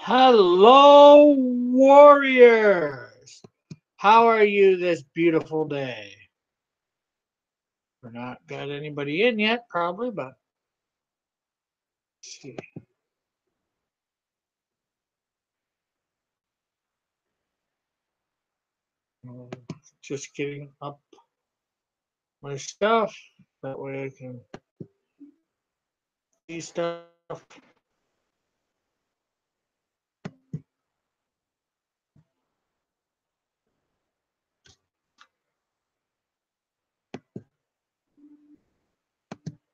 Hello, warriors. How are you this beautiful day? We're not got anybody in yet, probably, but let's see. Just getting up my stuff. That way I can see stuff.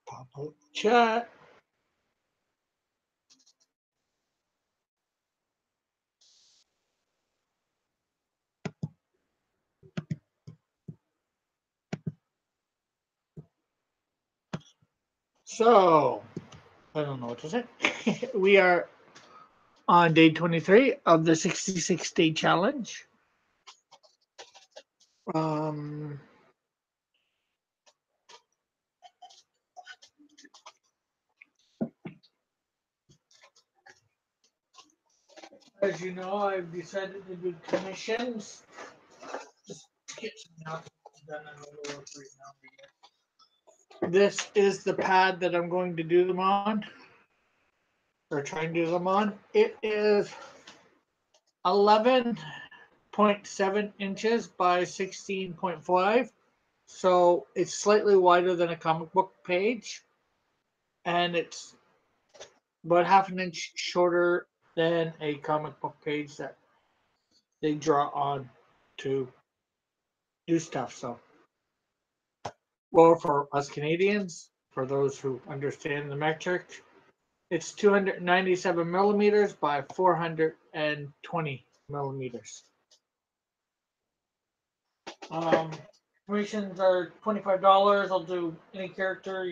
Pop out chat. So, I don't know what to say. We are on day 23 of the 66-day challenge. Um, as you know, I've decided to do commissions. Just get some out done in the work right now. This is the pad that I'm going to do them on, or try and do them on. It is 11.7 inches by 16.5, so it's slightly wider than a comic book page, and it's about half an inch shorter than a comic book page that they draw on to do stuff. So, well, for us Canadians, for those who understand the metric, it's 297 millimeters by 420 millimeters. Um, Commissions are $25. I'll do any character,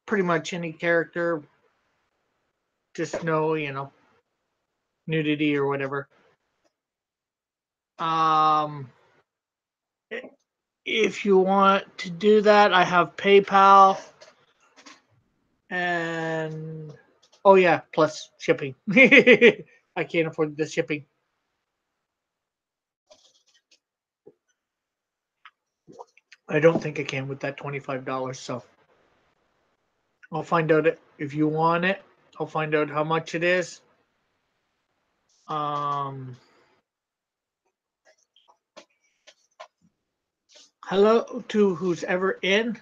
pretty much any character. Just no, nudity or whatever. Um, if you want to do that, I have PayPal and oh yeah, plus shipping. I can't afford the shipping. I don't think I can with that $25. So I'll find out if you want it. I'll find out how much it is. Hello to who's ever in.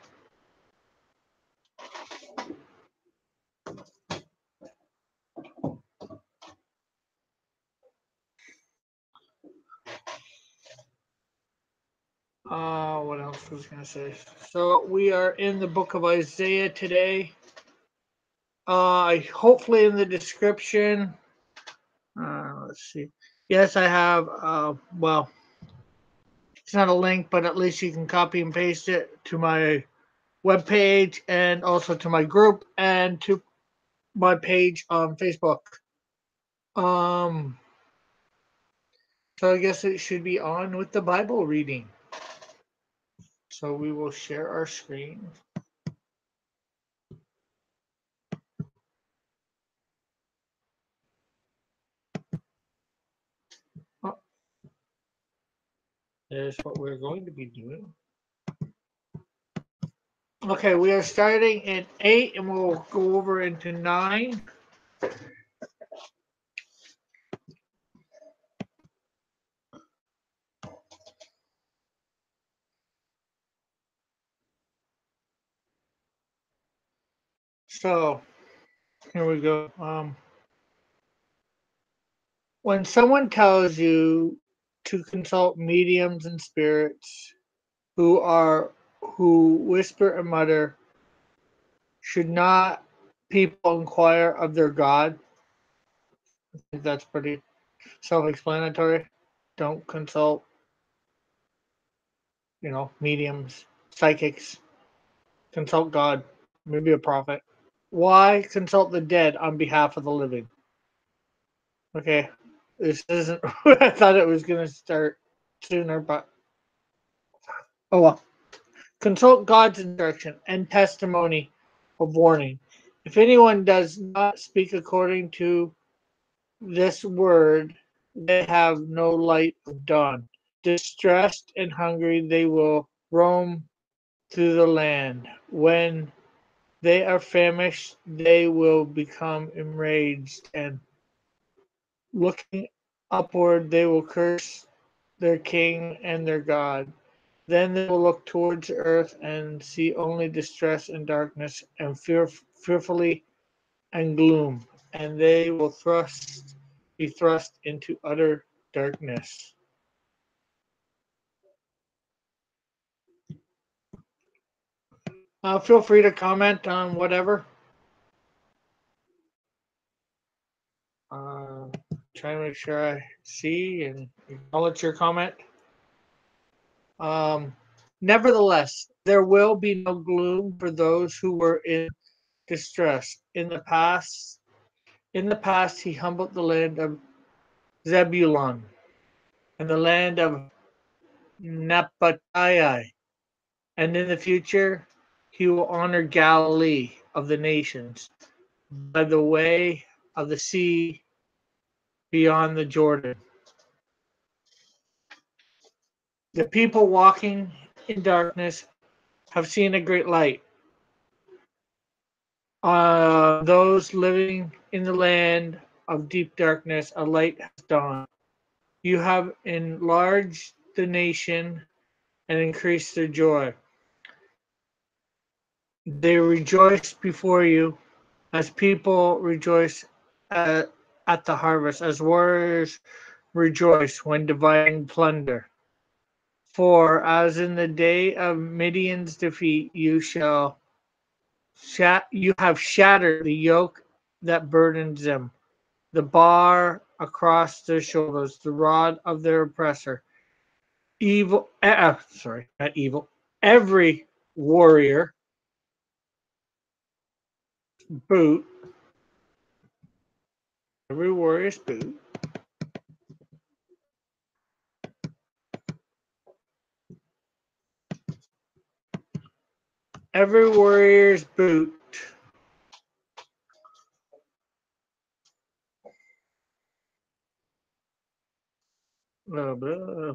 What else was I gonna say? So we are in the book of Isaiah today. Hopefully in the description. Let's see. Yes, I have. Well, it's not a link, but at least you can copy and paste it to my webpage and also to my group and to my page on Facebook. Um, so I guess it should be on with the Bible reading. So we will share our screen. Oh, there's what we're going to be doing. Okay, we are starting at 8 and we'll go over into 9. So here we go. When someone tells you to consult mediums and spirits who whisper and mutter, should not people inquire of their God? I think that's pretty self-explanatory. Don't consult, mediums, psychics. Consult God, maybe a prophet. Why consult the dead on behalf of the living? Okay, this isn't what I thought it was going to start sooner, but oh well. Consult God's instruction and testimony of warning. If anyone does not speak according to this word, they have no light of dawn. Distressed and hungry, they will roam through the land. When they are famished, they will become enraged, and looking upward, they will curse their king and their God. Then they will look towards earth and see only distress and darkness and fearfully and gloom, and they will be thrust into utter darkness. Feel free to comment on whatever. Uh, try to make sure I see and acknowledge your comment. Um, Nevertheless, there will be no gloom for those who were in distress. In the past, he humbled the land of Zebulun and the land of Naphtali, and in the future, he will honor Galilee of the nations by the way of the sea beyond the Jordan. The people walking in darkness have seen a great light. Those living in the land of deep darkness, a light has dawned. You have enlarged the nation and increased their joy. They rejoice before you as people rejoice at the harvest, as warriors rejoice when dividing plunder. For as in the day of Midian's defeat, you have shattered the yoke that burdens them, the bar across their shoulders, the rod of their oppressor. Sorry, not evil. Every warrior boot, every warrior's boot, every warrior's boot. Blah, blah.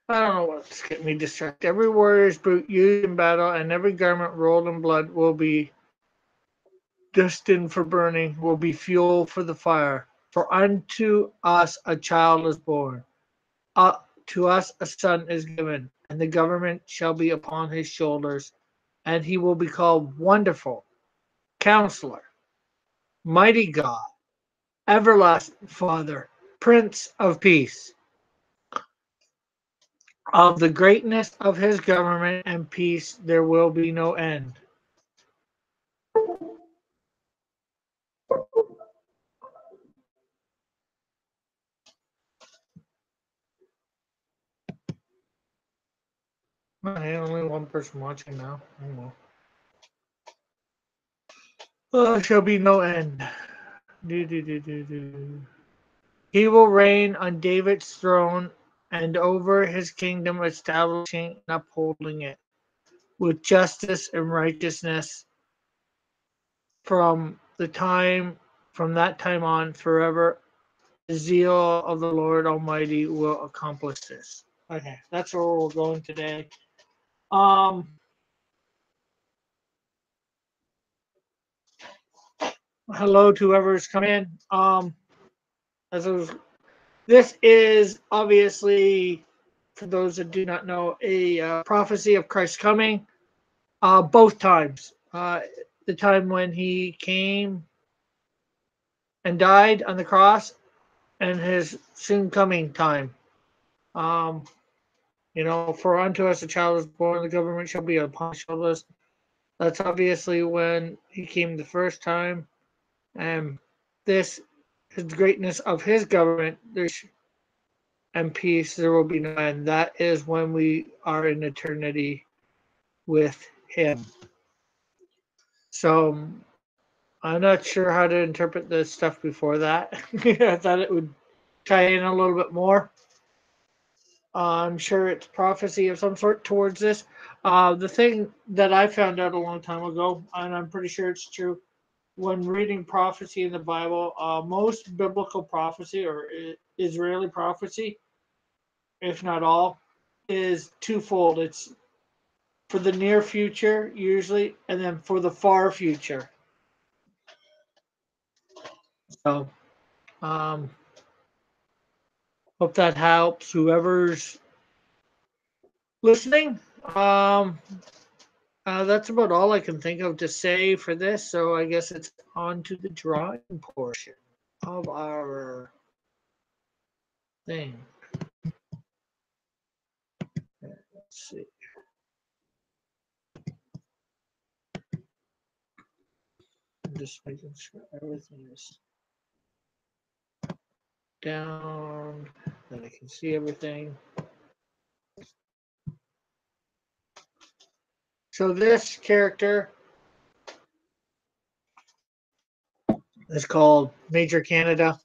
I don't know what's getting me distracted. Every warrior's boot used in battle and every garment rolled in blood will be destined for burning, will be fuel for the fire. For unto us a child is born, to us a son is given, and the government shall be upon his shoulders, and he will be called Wonderful, Counselor, Mighty God, Everlasting Father, Prince of Peace. Of the greatness of his government and peace there will be no end. Okay, only one person watching now. Oh, well. There shall be no end. Do, do, do, do, do. He will reign on David's throne and over his kingdom, establishing and upholding it with justice and righteousness from the time from that time on forever. The zeal of the Lord Almighty will accomplish this. Okay, that's where we're going today. Um, Hello to whoever's come in. As I was, this is obviously, for those that do not know, a prophecy of Christ's coming. Both times, the time when he came and died on the cross, and his soon coming time. Um, for unto us a child is born, the government shall be upon his shoulders. That's obviously when he came the first time, and this his greatness of his government and peace there will be no end. That is when we are in eternity with him. So I'm not sure how to interpret the stuff before that. I thought it would tie in a little bit more. I'm sure it's prophecy of some sort towards this. The thing that I found out a long time ago, and I'm pretty sure it's true, when reading prophecy in the Bible, most biblical prophecy or Israeli prophecy, if not all, is twofold. It's for the near future, usually, and then for the far future. So, um, hope that helps whoever's listening. That's about all I can think of to say for this. So I guess it's on to the drawing portion of our thing. Let's see. I'm just making sure everything is down, that I can see everything. So this character is called Major Canada.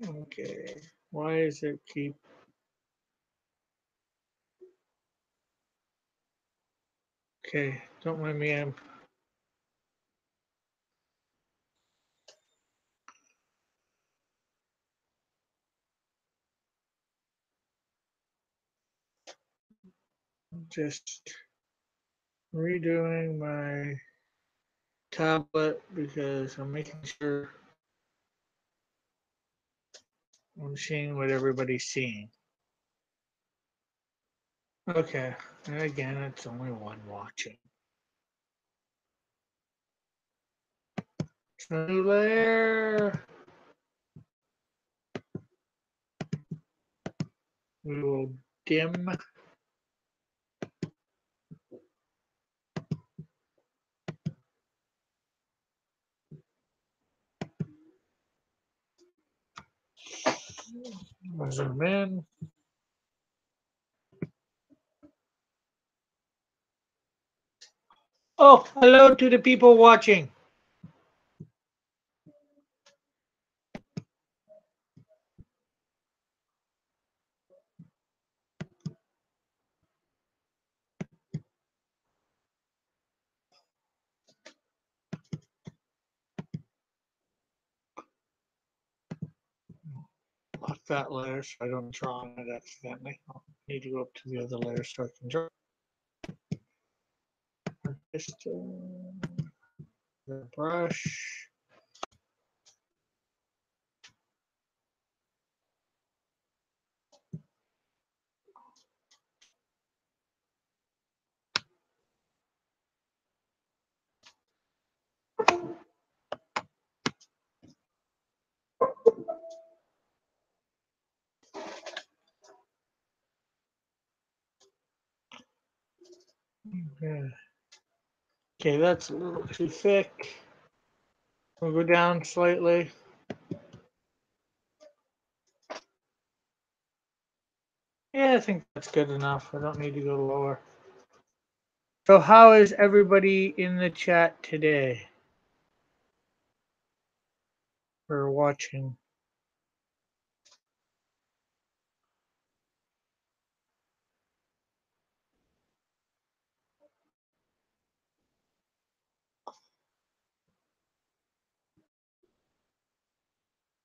Okay, why is it keep? Okay, don't mind me. I'm just redoing my tablet because I'm making sure I'm seeing what everybody's seeing. Okay, and again, it's only one watching. New layer. We will dim. Zoom in. Oh, hello to the people watching. Lock that layer so I don't draw on it accidentally. I'll need to go up to the other layer so I can draw. Just the brush. Okay, that's a little too thick. We'll go down slightly. Yeah, I think that's good enough. I don't need to go lower. So how is everybody in the chat today or watching?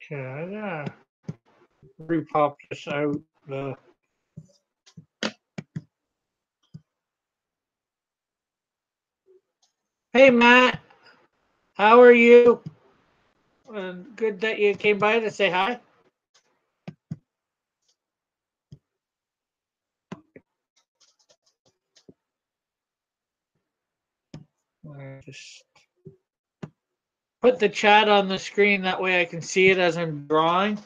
Okay, I gotta repop this out. Hey Matt, how are you? Good that you came by to say hi. Just put the chat on the screen, that way I can see it as I'm drawing.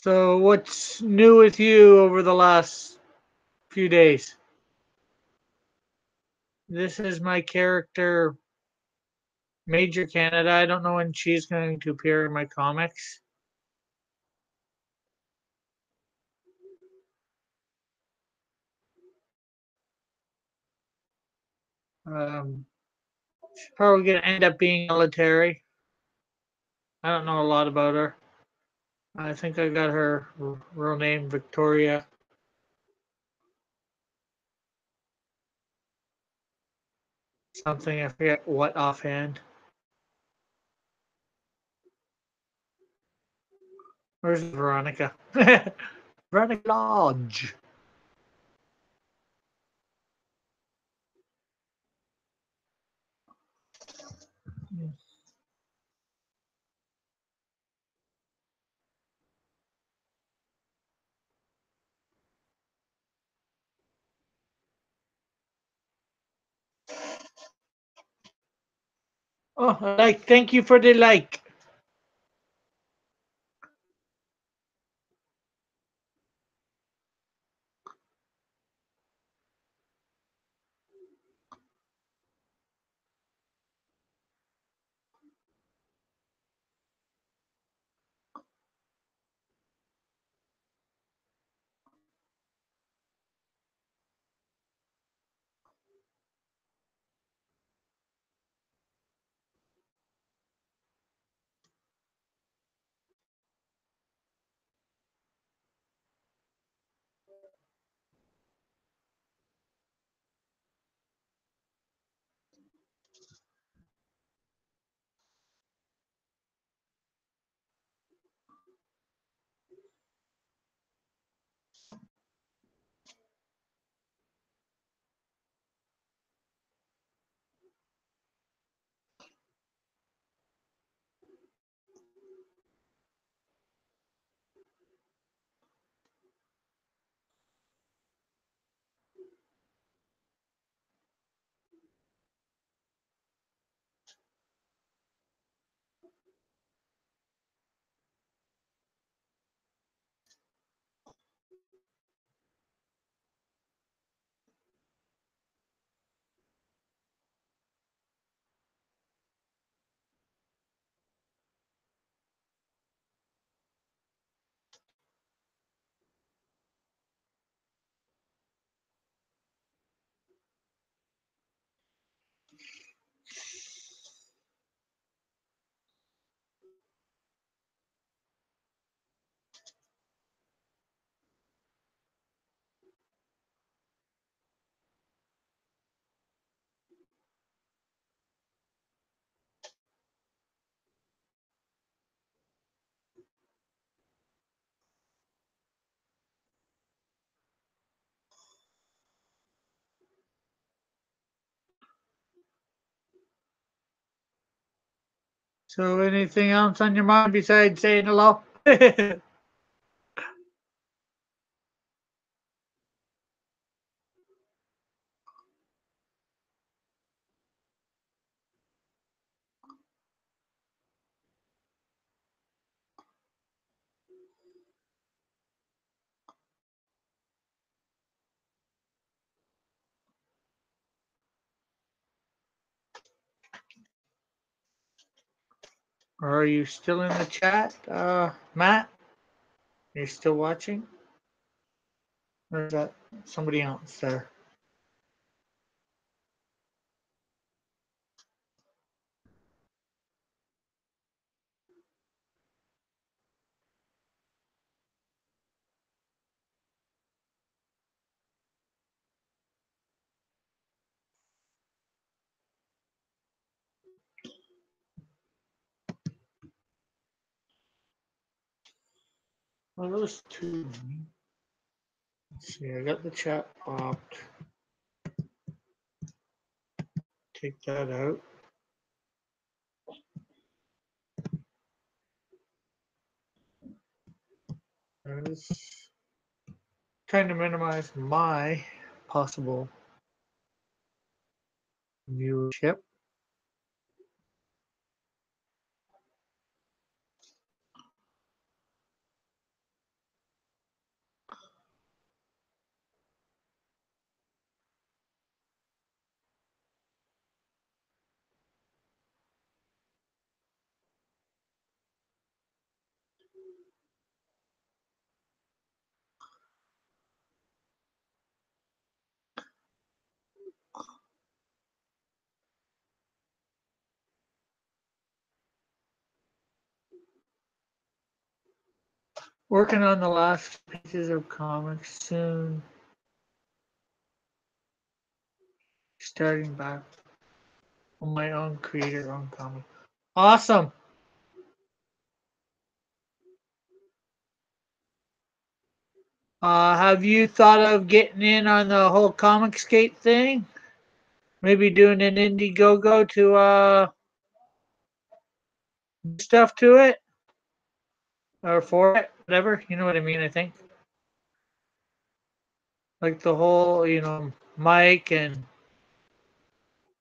So, what's new with you over the last few days? This is my character, Major Canada. I don't know when she's going to appear in my comics. She's probably going to end up being military. I don't know a lot about her. I think I got her real name, Victoria. Something, I forget what offhand. Where's Veronica? Veronica Lodge. Oh, like, thank you for the like. So, anything else on your mind besides saying hello? Are you still in the chat, Matt? Are you still watching? Or is that somebody else there? Well, those two. Let's see, I got the chat popped. Take that out. Let's kind of minimize my possible viewership. Working on the last pieces of comics soon. Starting back on my own creator own comic. Awesome. Have you thought of getting in on the whole comic skate thing? Maybe doing an Indiegogo to do stuff to it or for it, whatever. You know what I mean? I think like the whole, Mike and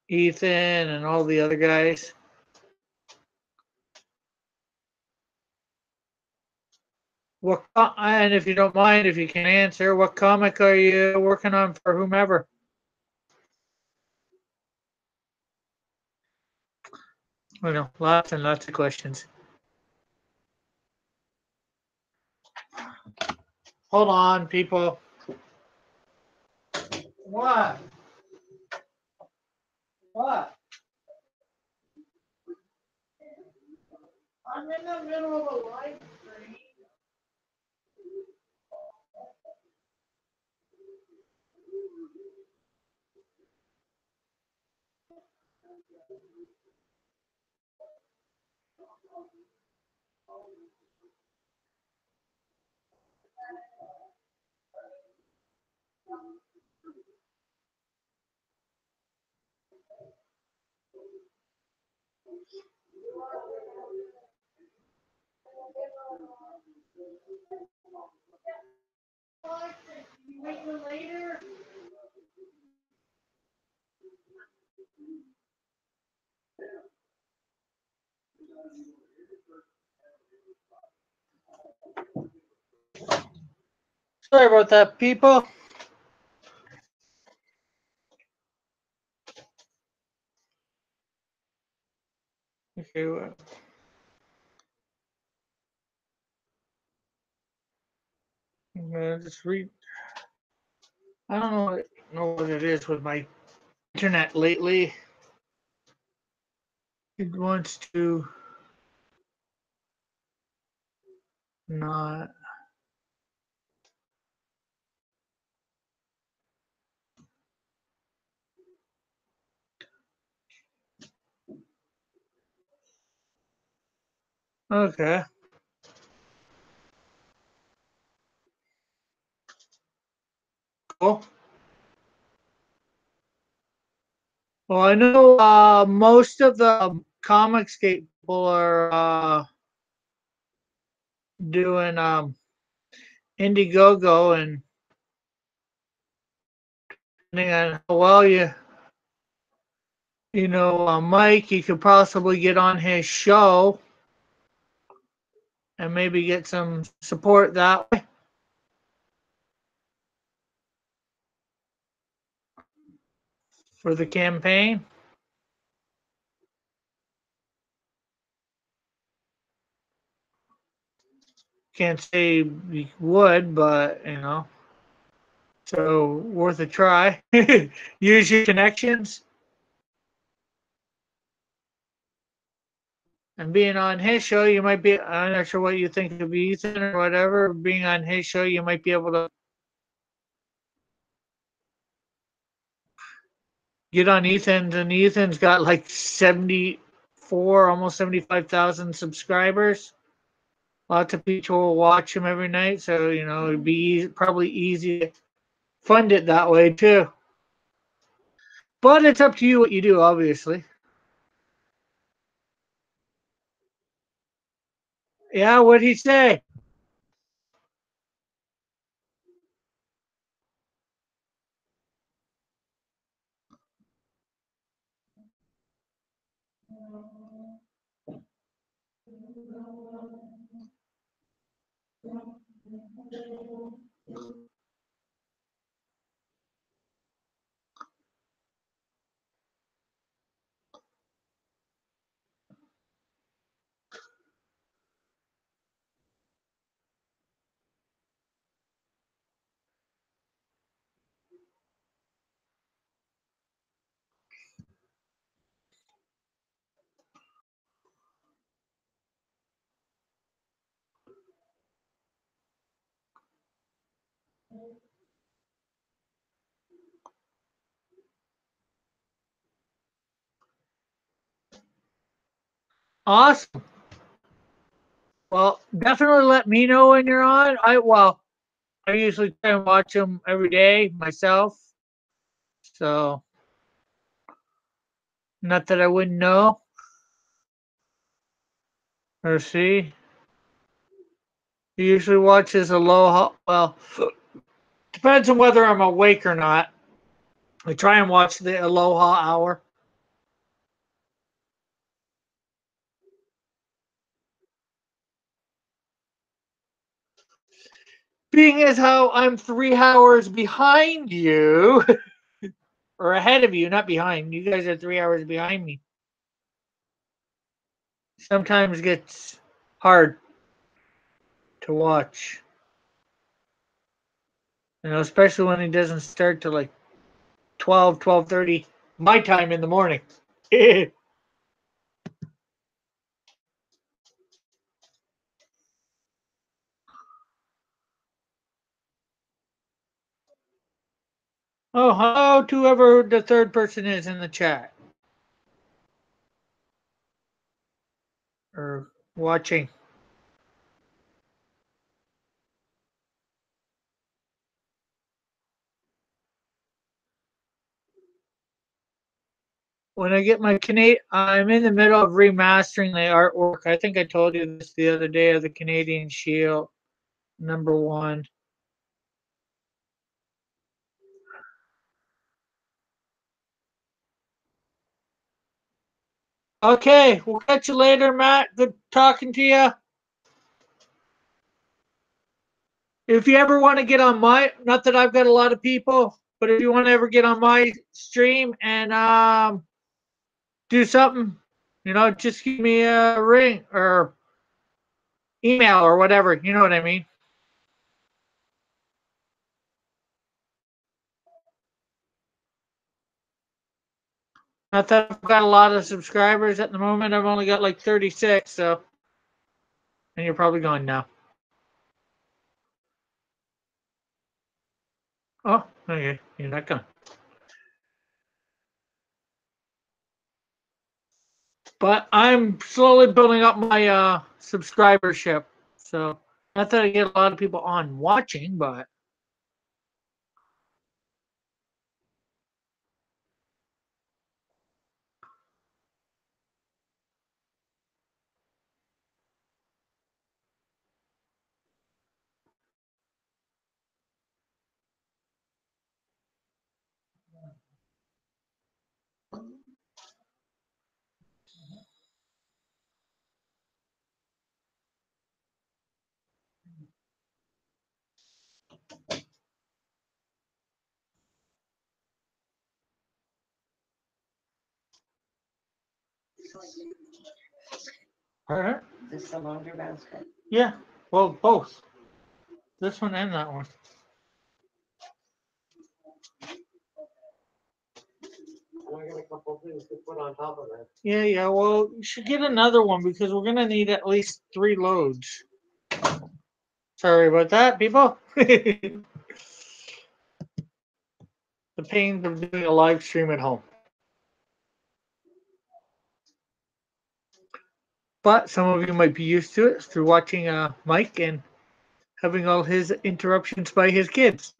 Ethan and all the other guys. And if you don't mind, if you can answer, what comic are you working on for whomever? I know, lots and lots of questions. Hold on, people. What? What? I'm in the middle of a live stream. Wait till later. Sorry about that, people. Okay, just read. I don't know what it is with my internet lately. It wants to not. Okay. Cool. Well, I know most of the Comicsgate people are doing Indiegogo, and depending on how well Mike, you could possibly get on his show and maybe get some support that way for the campaign. Can't say we would, but so worth a try. Use your connections. And being on his show, you might be, I'm not sure what you think of Ethan or whatever. Being on his show, you might be able to get on Ethan's, and Ethan's got like 74, almost 75,000 subscribers. Lots of people will watch him every night. So, it'd be probably easy to fund it that way too. But it's up to you what you do, obviously. Yeah, what'd he say? Awesome. Well, definitely let me know when you're on. I usually try and watch them every day myself. So, not that I wouldn't know or see. He usually watches Aloha. Well, depends on whether I'm awake or not. I try and watch the Aloha Hour. Being as how I'm 3 hours behind you, or ahead of you, not behind. You guys are 3 hours behind me. Sometimes gets hard to watch. Especially when it doesn't start till like 12:30 my time in the morning. Oh, hello to whoever the third person is in the chat or watching. When I get my Canadian, I'm in the middle of remastering the artwork. I think I told you this the other day of the Canadian Shield #1. Okay, we'll catch you later, Matt. Good talking to you. If you ever want to get on my, not that I've got a lot of people, but if you want to ever get on my stream and do something, just give me a ring or email or whatever. You know what I mean? Not that I've got a lot of subscribers at the moment. I've only got like 36, so, and you're probably going now. Oh, okay. You're not going. But I'm slowly building up my subscribership. So, not that I get a lot of people on watching, but all right. Is this the laundry basket? Yeah. Well, both. This one and that one. And I got a couple things to put on top of it. Yeah. Well, you should get another one because we're gonna need at least 3 loads. Sorry about that, people. The pains of doing a live stream at home. But some of you might be used to it through watching Mike and having all his interruptions by his kids.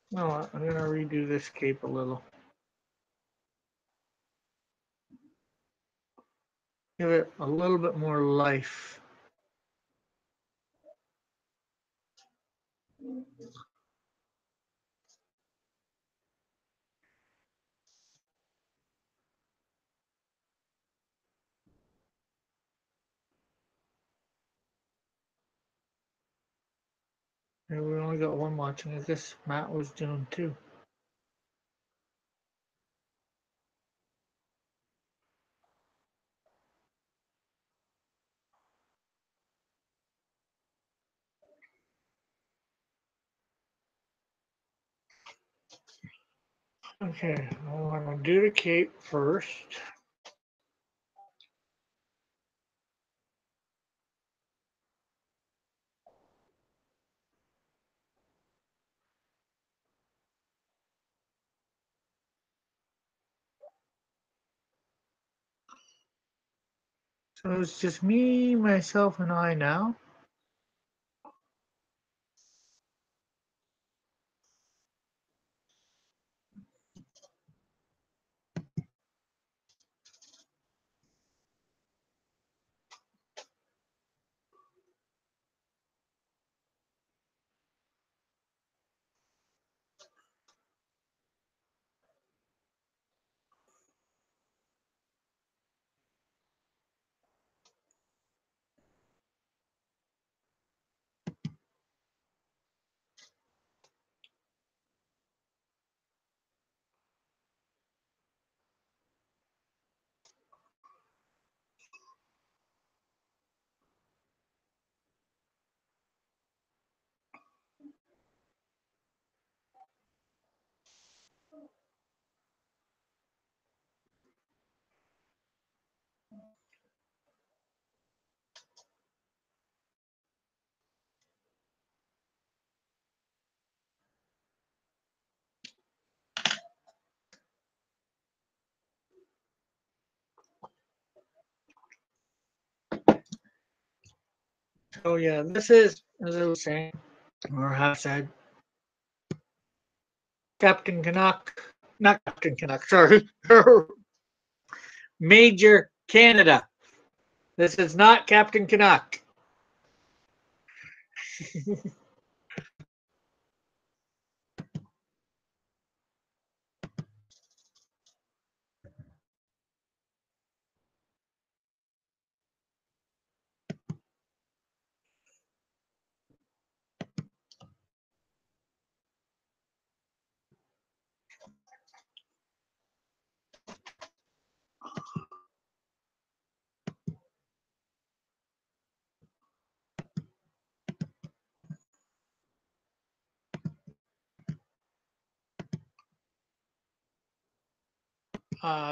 No, I'm gonna redo this cape a little. Give it a little bit more life. And we only got one watching. I guess Matt was doing too. Okay, I want to do the cape first. So it's just me, myself, and I now. So yeah, this is, as I was saying, or have said, Captain Canuck, not Captain Canuck, sorry, Major Canada. This is not Captain Canuck.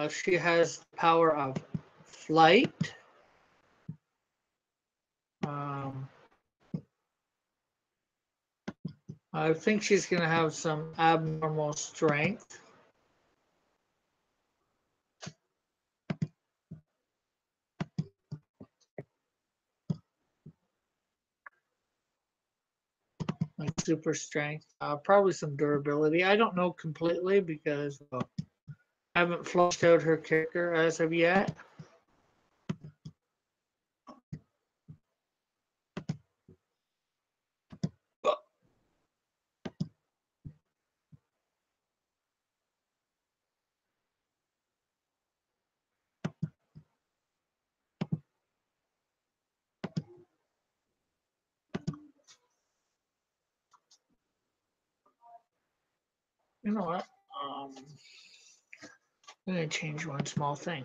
She has the power of flight. Um, I think she's going to have some abnormal strength. Like super strength, probably some durability. I don't know completely because I haven't flushed out her kicker as of yet. You know what? I'm going to change one small thing.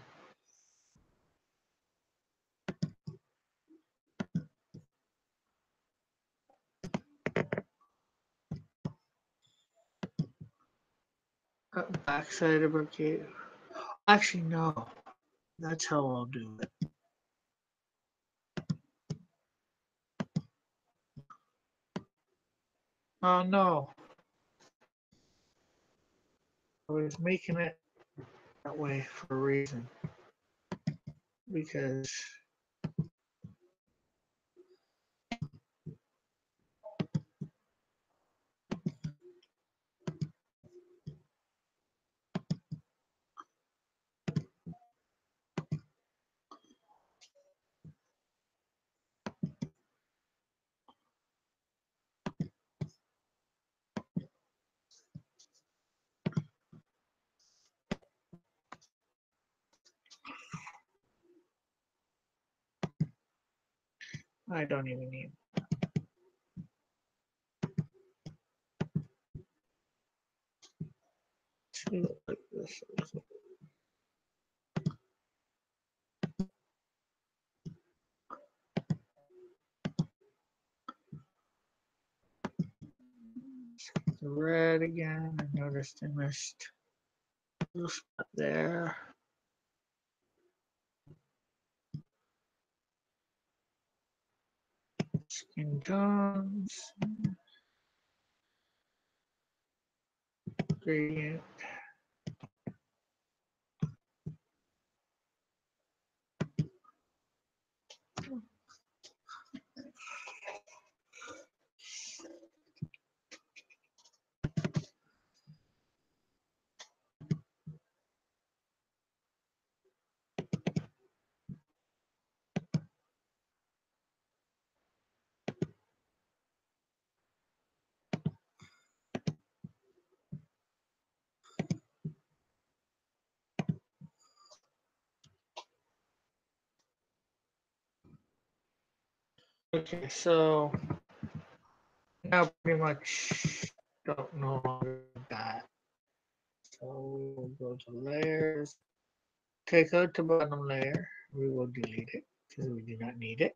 Backside of her cave. Actually, no. That's how I'll do it. Oh, no. I was making it that way for a reason. Because I don't even need. Like this. The red again. I noticed I missed a spot there. Skin tones. Gradient. Okay, so now pretty much don't no longer need that. So we'll go to layers, take out the bottom layer. We will delete it because we do not need it.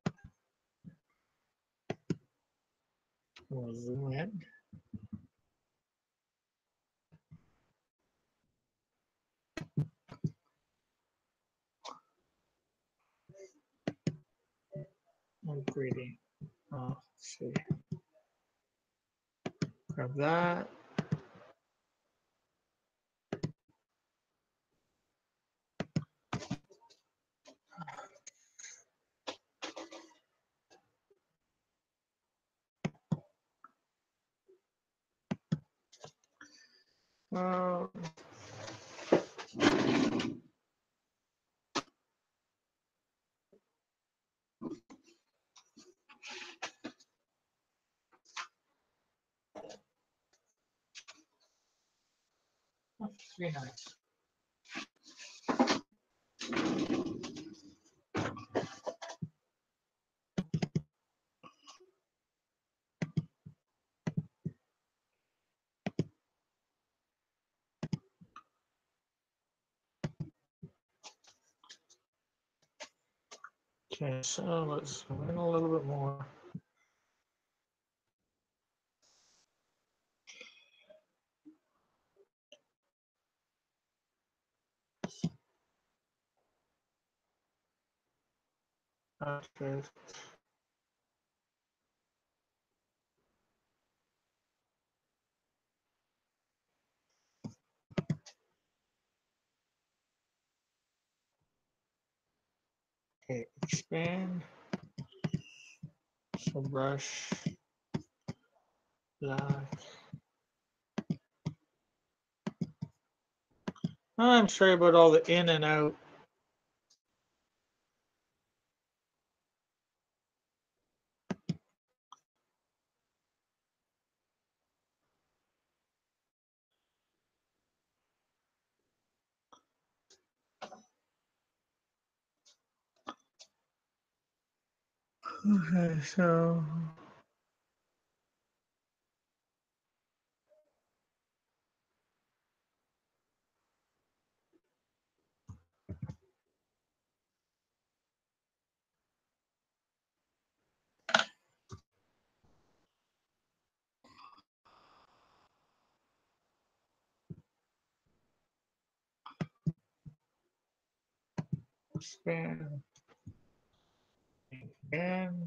We'll zoom in. I'm creating. Let's see. Grab that. Uh, That's very nice. Okay, so let's zoom in a little bit more. Okay. Okay, expand. So brush, black. I'm sorry about all the in and out. Okay, so expand again.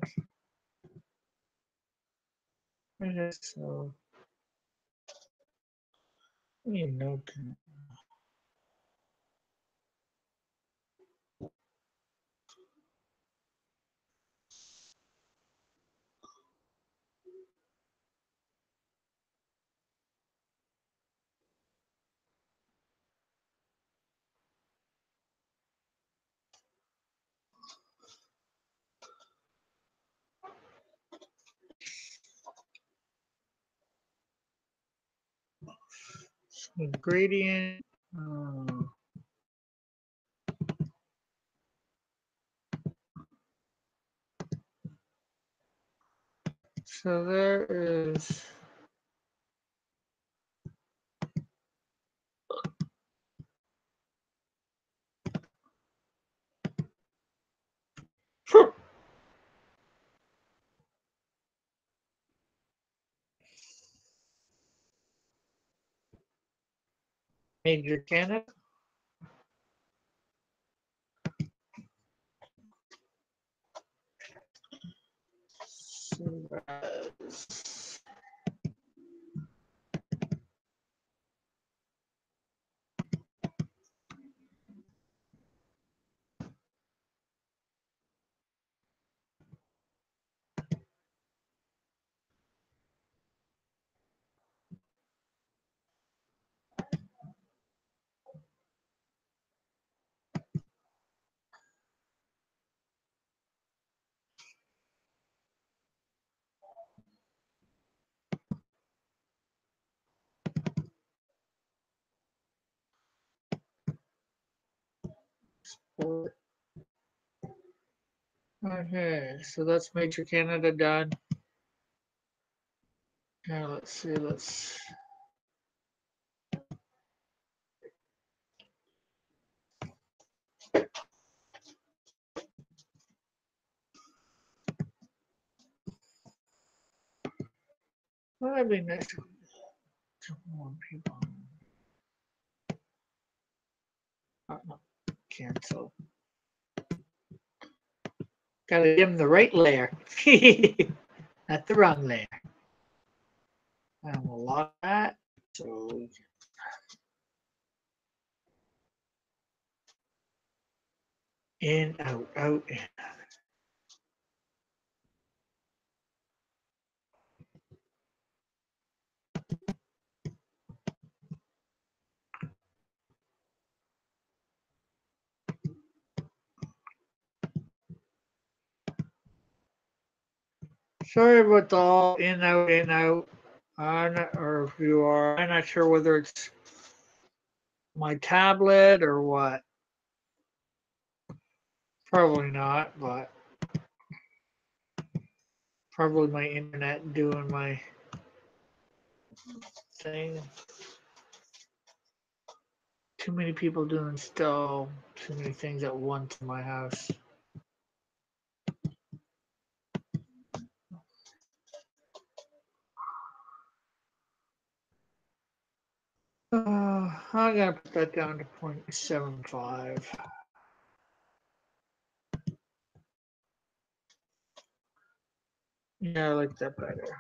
Okay, so you know, so gradient. So there is. Major Canada. Okay, so that's Major Canada done. Now let's see, let's. Well, that'd be nice to more people. Oh, no, cancel. Gotta give him the right layer. Not the wrong layer. And we'll lock that. So we can in, out, out, in. Sorry about the all in, out, in, out. I'm not, or if you are, I'm not sure whether it's my tablet or what. Probably not, but probably my internet doing my thing. Too many people doing still too many things at once in my house. I'm gonna put that down to 0.75. Yeah, I like that better.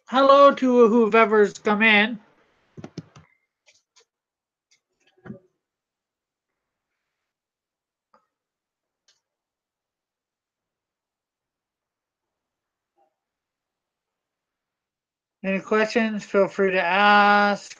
Hello to whoever's come in. Any questions? Feel free to ask.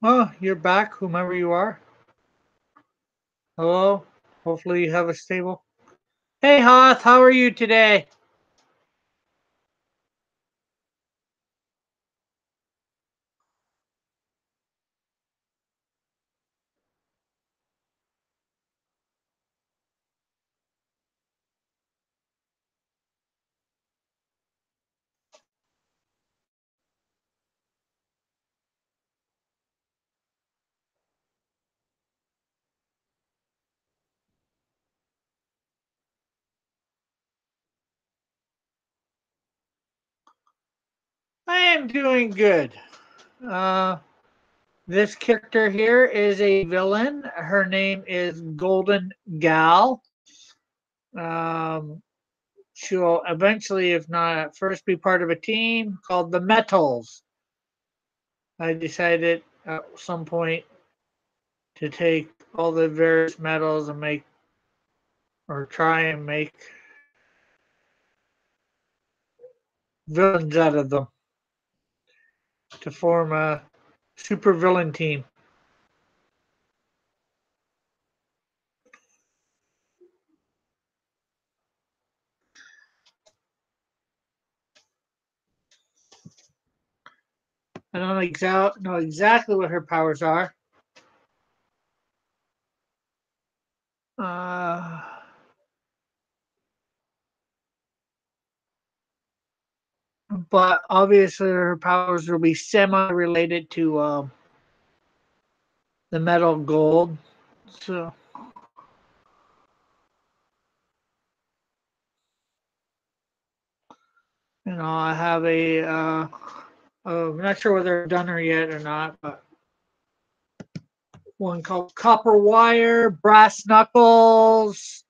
Oh, you're back, whomever you are. Hello. Hopefully you have a stable. Hey, Hoth, how are you today? I am doing good. Uh, this character here is a villain. Her name is Golden Gal. Um, she'll eventually, if not at first, be part of a team called the Metals. I decided at some point to take all the various metals and make, or try and make, villains out of them to form a super villain team. I don't know exactly what her powers are. Uh, but obviously her powers will be semi-related to the metal gold. So, I have I'm not sure whether I've done her yet or not, but one called Copper Wire, Brass Knuckles,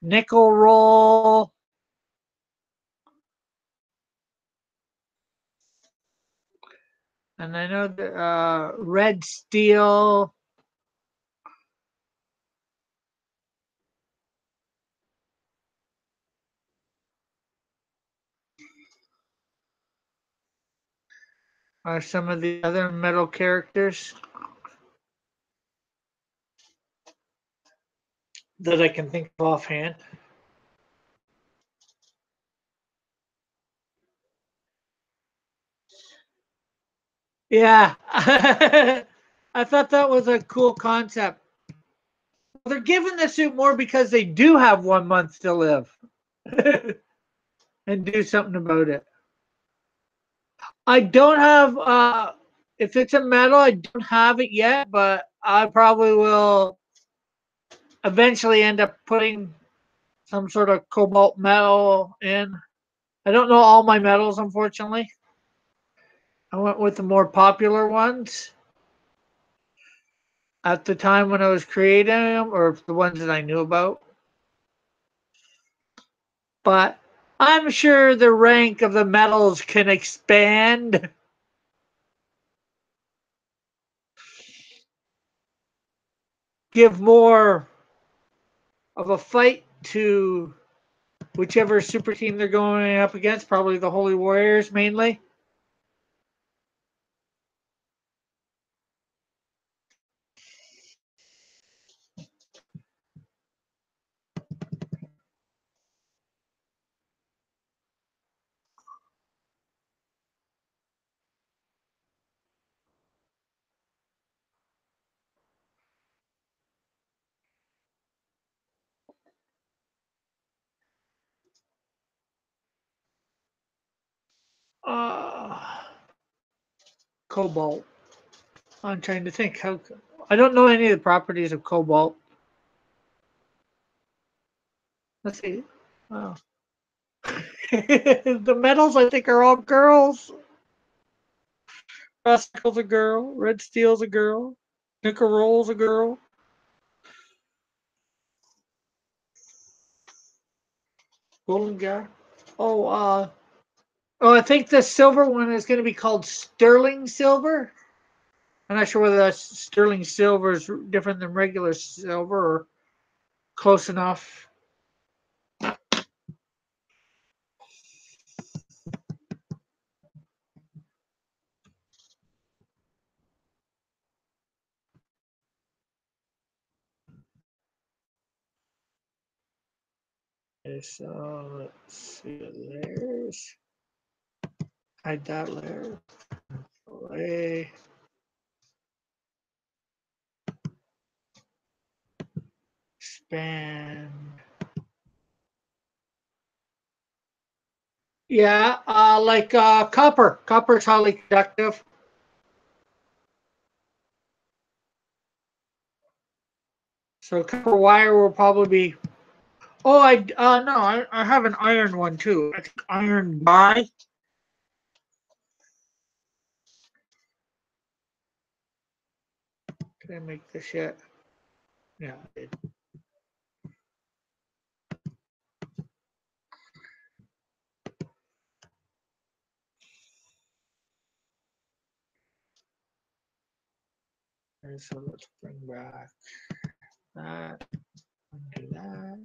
Nickel Roll, and I know that Red Steel. Are some of the other metal characters that I can think of offhand. Yeah. I thought that was a cool concept. They're giving the suit more because they do have 1 month to live and do something about it. I don't have, if it's a metal, I don't have it yet, but I probably will eventually end up putting some sort of cobalt metal in. I don't know all my metals, unfortunately. I went with the more popular ones at the time when I was creating them, or the ones that I knew about. But I'm sure the rank of the metals can expand. Give more of a fight to whichever super team they're going up against, probably the Holy Warriors mainly. Cobalt. I'm trying to think how. I don't know any of the properties of cobalt. Let's see. Oh. The metals, I think, are all girls. Rust's a girl. Red steel's a girl. Nickel roll's a girl. Golden guy. Oh, I think the silver one is going to be called sterling silver. I'm not sure whether that's sterling silver is different than regular silver or close enough. Okay, so let's see the layers. Hide that layer. Away. Expand. Yeah, like copper. Copper is highly conductive. So copper wire will probably be. Oh, no, I have an iron one too. I think iron dye. Did I make this yet? Yeah, I did. And so let's bring back that. Undo that.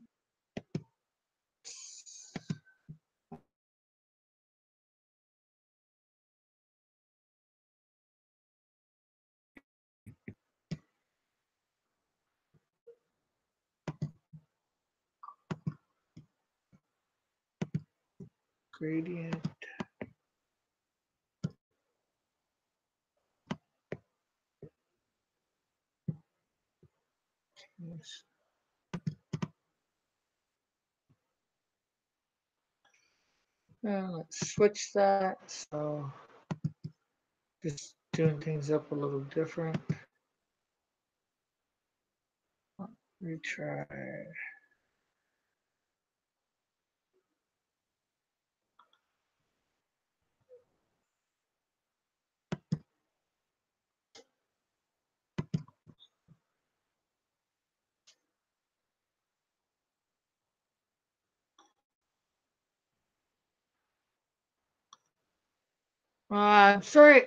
Gradient. Yes. And let's switch that. So just doing things up a little different. Retry. I'm sorry.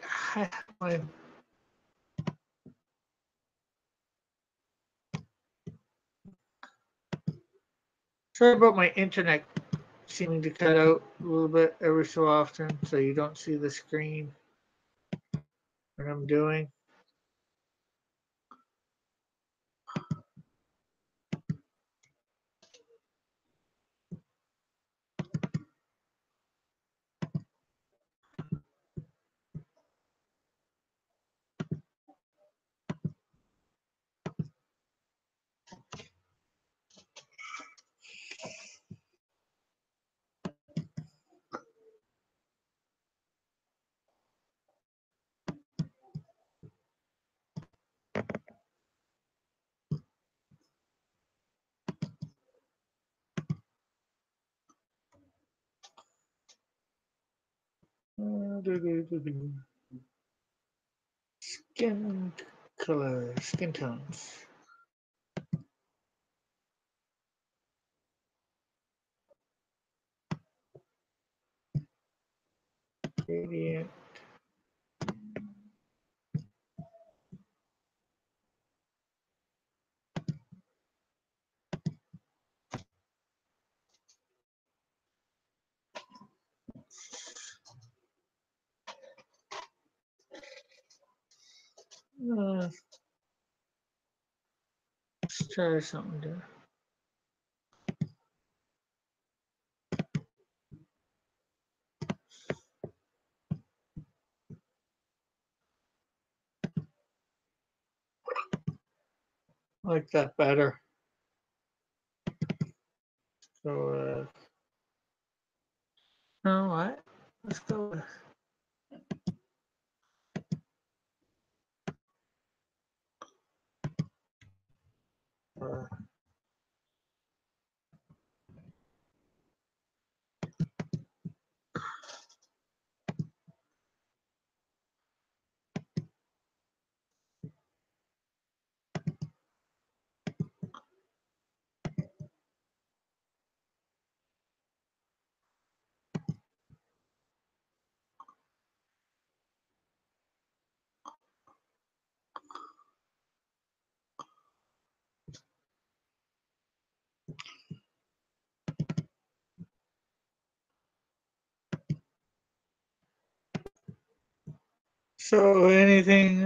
Sorry about my internet seeming to cut out a little bit every so often, so you don't see the screen when I'm doing. Skin color, skin tones. Gradient. Let's try something different. I like that better. So, no, what? Let's go with So anything,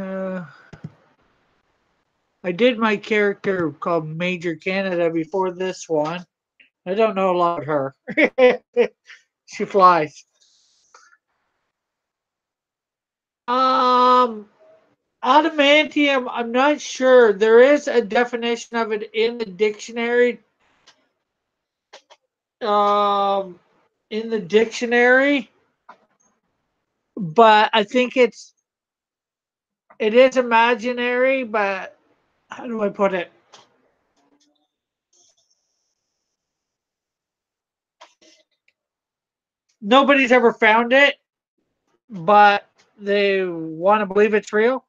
I did my character called Major Canada before this one. I don't know a lot about her. She flies. Um, Adamantium, I'm not sure. There is a definition of it in the dictionary. Um, in the dictionary, but I think it is imaginary, but how do I put it? Nobody's ever found it, but they want to believe it's real.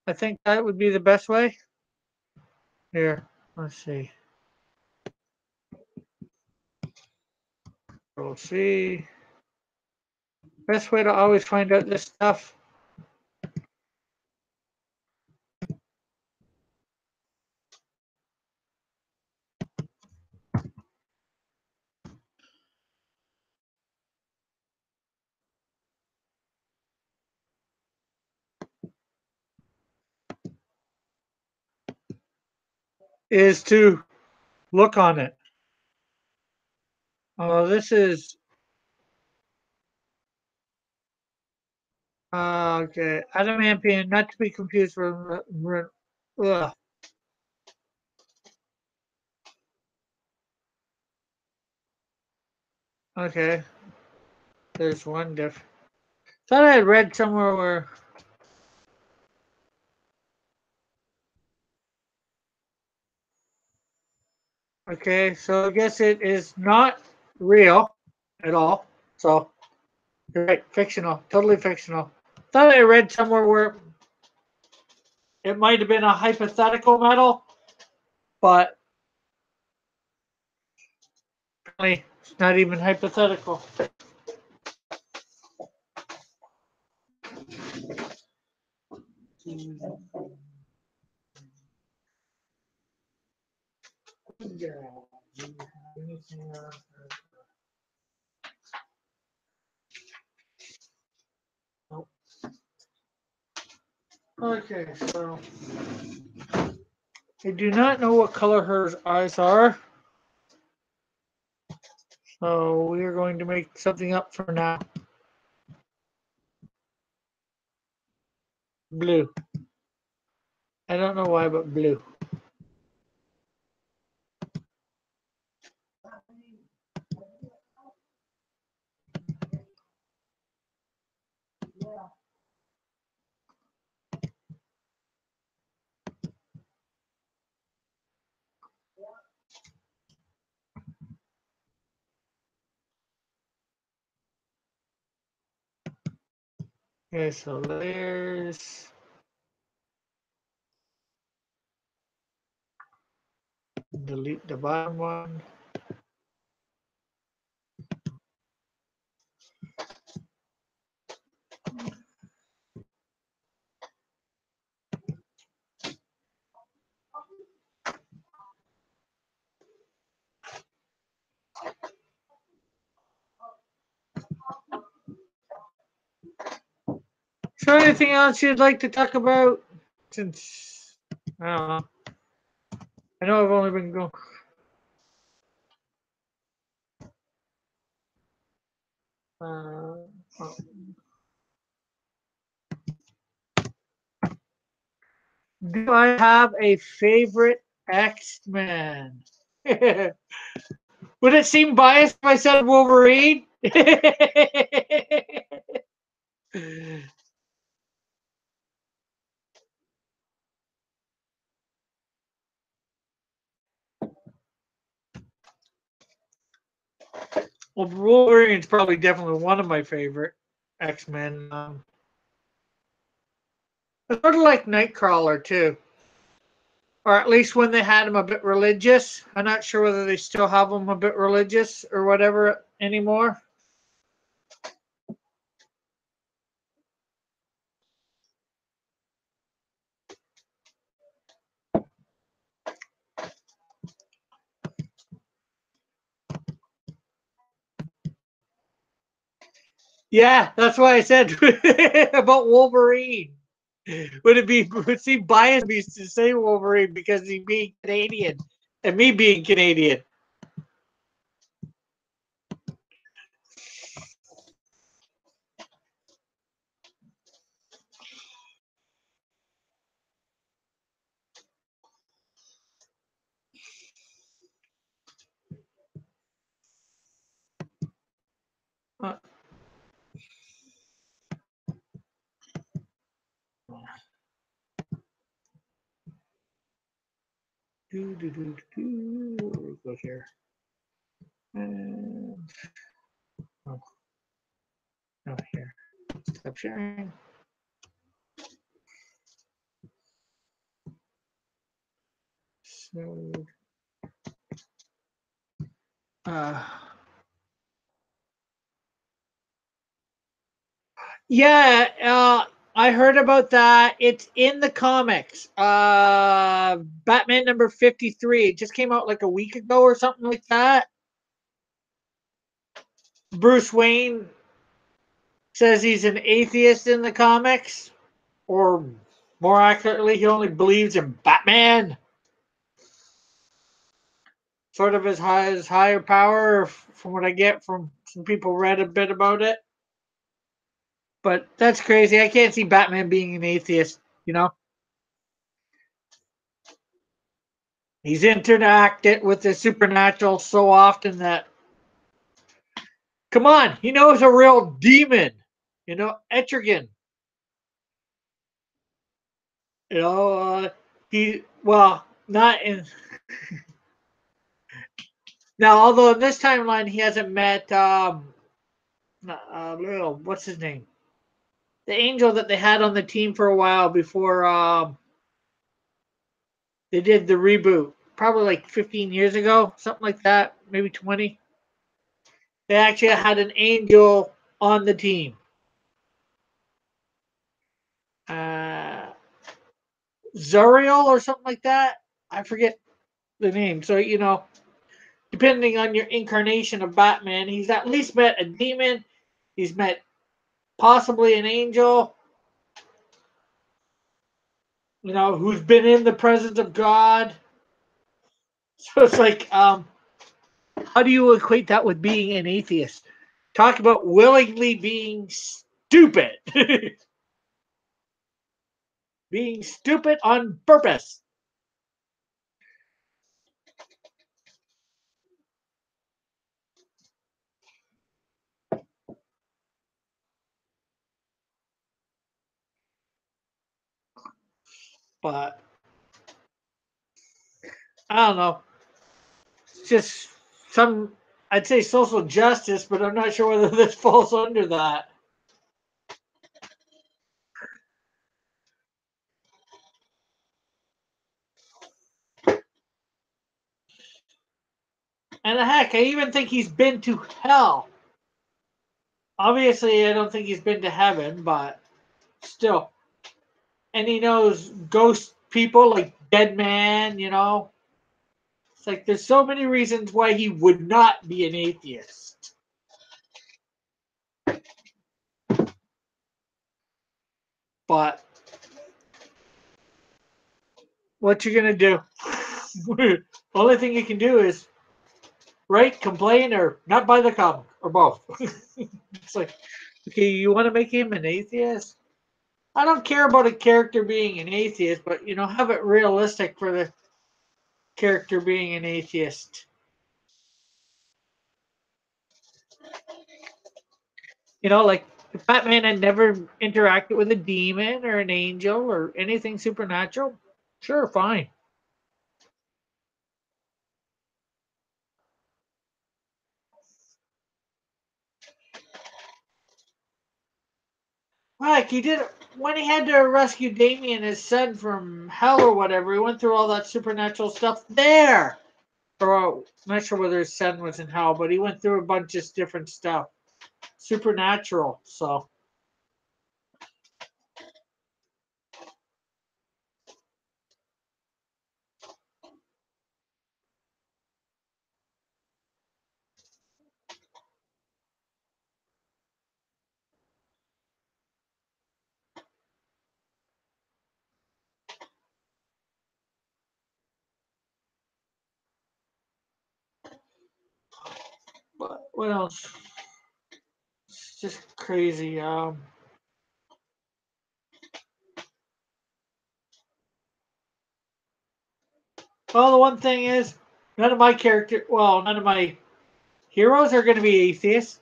I think that would be the best way. Here, let's see. We'll see. Best way to always find out this stuff is to look on it. Oh, this is okay. Adamantium, not to be confused with. Ugh. Okay, there's one diff. Thought I had read somewhere where. Okay, so I guess it is not real at all. So you're right, fictional, totally fictional. Thought I read somewhere where it might have been a hypothetical metal, but apparently it's not even hypothetical. Okay, so I do not know what color her eyes are, so we are going to make something up for now. Blue. I don't know why, but blue. Okay, so layers. Delete the bottom one. So anything else you'd like to talk about? Since I don't know. I know I've only been going. Uh, oh. Do I have a favorite X-Men? Would it seem biased if I said Wolverine? Well, Wolverine's probably definitely one of my favorite X-Men. I sort of like Nightcrawler too, or at least when they had him a bit religious. I'm not sure whether they still have him a bit religious or whatever anymore. Yeah, that's why I said about Wolverine. Would it seem biased me to say Wolverine because he being Canadian and me being Canadian? Uh, Go here. And, oh, no, here. Stop sharing. So, uh, yeah, I heard about that. It's in the comics. Batman number 53. It just came out like a week ago or something like that. Bruce Wayne says he's an atheist in the comics, or more accurately, he only believes in Batman. Sort of his higher power, from what I get from some people read a bit about it. But that's crazy. I can't see Batman being an atheist, you know? He's interacted with the supernatural so often that, come on, he knows a real demon, you know, Etrigan. You know, well, not in, now, although in this timeline he hasn't met, what's his name? The angel that they had on the team for a while before they did the reboot. Probably like 15 years ago, something like that, maybe 20. They actually had an angel on the team. Zuriel or something like that. I forget the name. So, you know, depending on your incarnation of Batman, he's at least met a demon. He's met possibly an angel, you know, who's been in the presence of God. So it's like, how do you equate that with being an atheist? Talk about willingly being stupid. Being stupid on purpose. But I don't know. It's just some, I'd say social justice, but I'm not sure whether this falls under that. And heck, I even think he's been to hell. Obviously, I don't think he's been to heaven, but still. And he knows ghost people like Dead Man, you know. It's like there's so many reasons why he would not be an atheist. But what you gonna do? Only thing you can do is write, complain, or not buy the comic, or both. It's like, okay, you want to make him an atheist? I don't care about a character being an atheist, but have it realistic for the character being an atheist. Like if Batman had never interacted with a demon or an angel or anything supernatural, sure, fine. Like he did when he had to rescue Damien, his son, from hell or whatever. He went through all that supernatural stuff there. Or I'm not sure whether his son was in hell, but he went through a bunch of different stuff, supernatural. So, what else? It's just crazy. Well, the one thing is, none of my heroes are going to be atheists.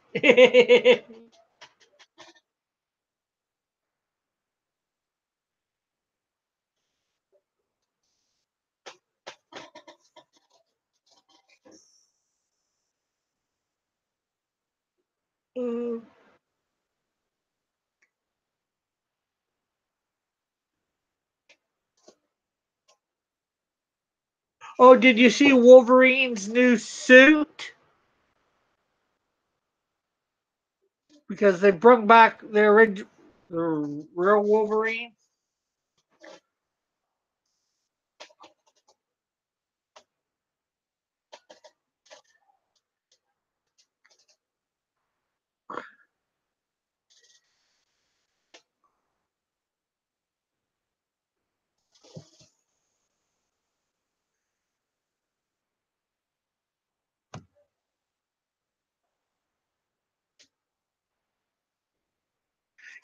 Oh, did you see Wolverine's new suit? Because they brought back the real Wolverine.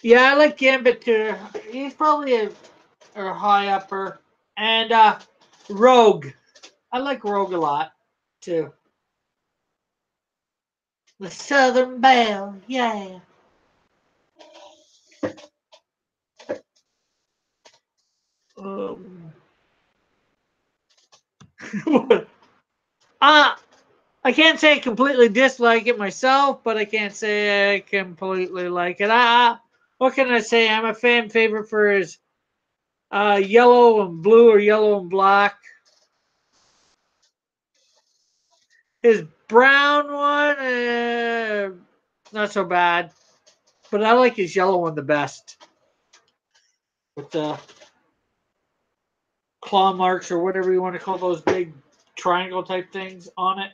Yeah, I like Gambit too. He's probably a high upper. And Rogue. I like Rogue a lot too. The Southern Belle, yeah. Um, uh, I can't say I completely dislike it myself, but I can't say I completely like it. What can I say? I'm a fan favorite for his yellow and blue or yellow and black. His brown one, not so bad. But I like his yellow one the best. With the claw marks or whatever you want to call those big triangle type things on it.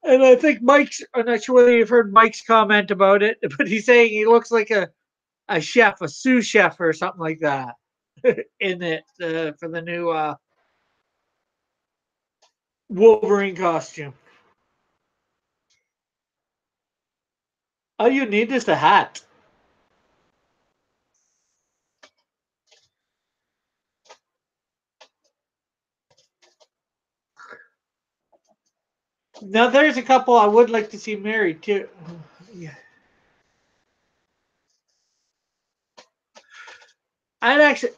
And I think I'm not sure whether you've heard Mike's comment about it, but he's saying he looks like a chef, a sous chef or something like that in it for the new Wolverine costume. All you need is the hat. Now, there's a couple I would like to see married too. Yeah. I'd actually,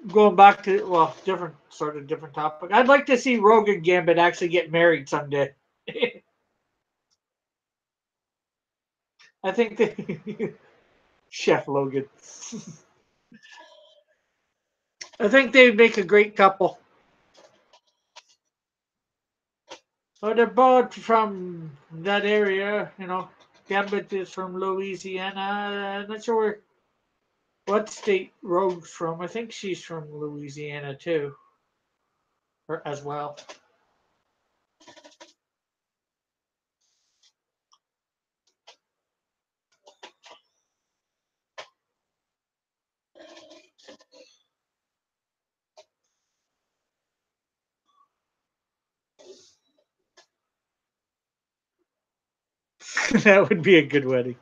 going back to, different topic. I'd like to see Rogue and Gambit actually get married someday. I think they, Chef Logan. I think they'd make a great couple. Oh, they're both from that area, Gambit is from Louisiana. I'm not sure where what state Rogue's from? I think she's from Louisiana too, or as well. That would be a good wedding.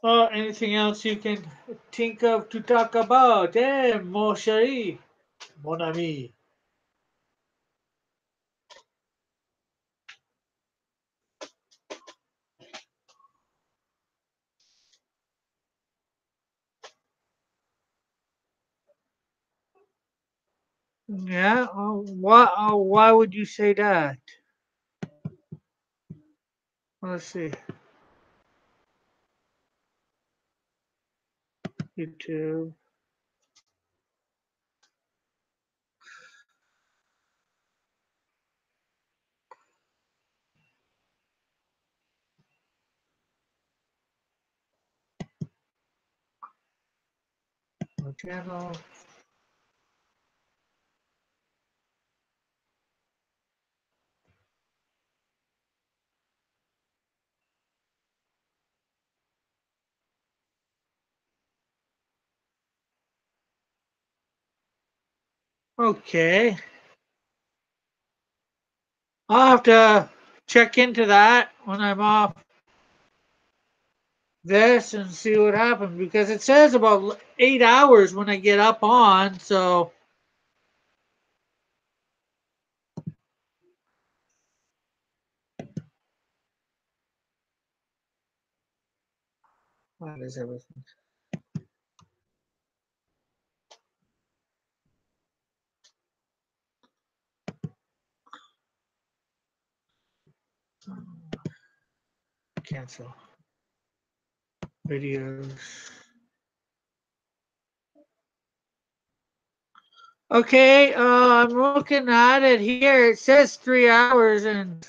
Anything else you can think of to talk about? Mon chéri, mon ami. Yeah. Why would you say that? Let's see. YouTube. Channel. Okay. I'll have to check into that when I'm off this and see what happens because it says about 8 hours when I get up on. So that is everything. Cancel videos. Okay, I'm looking at it here. It says 3 hours and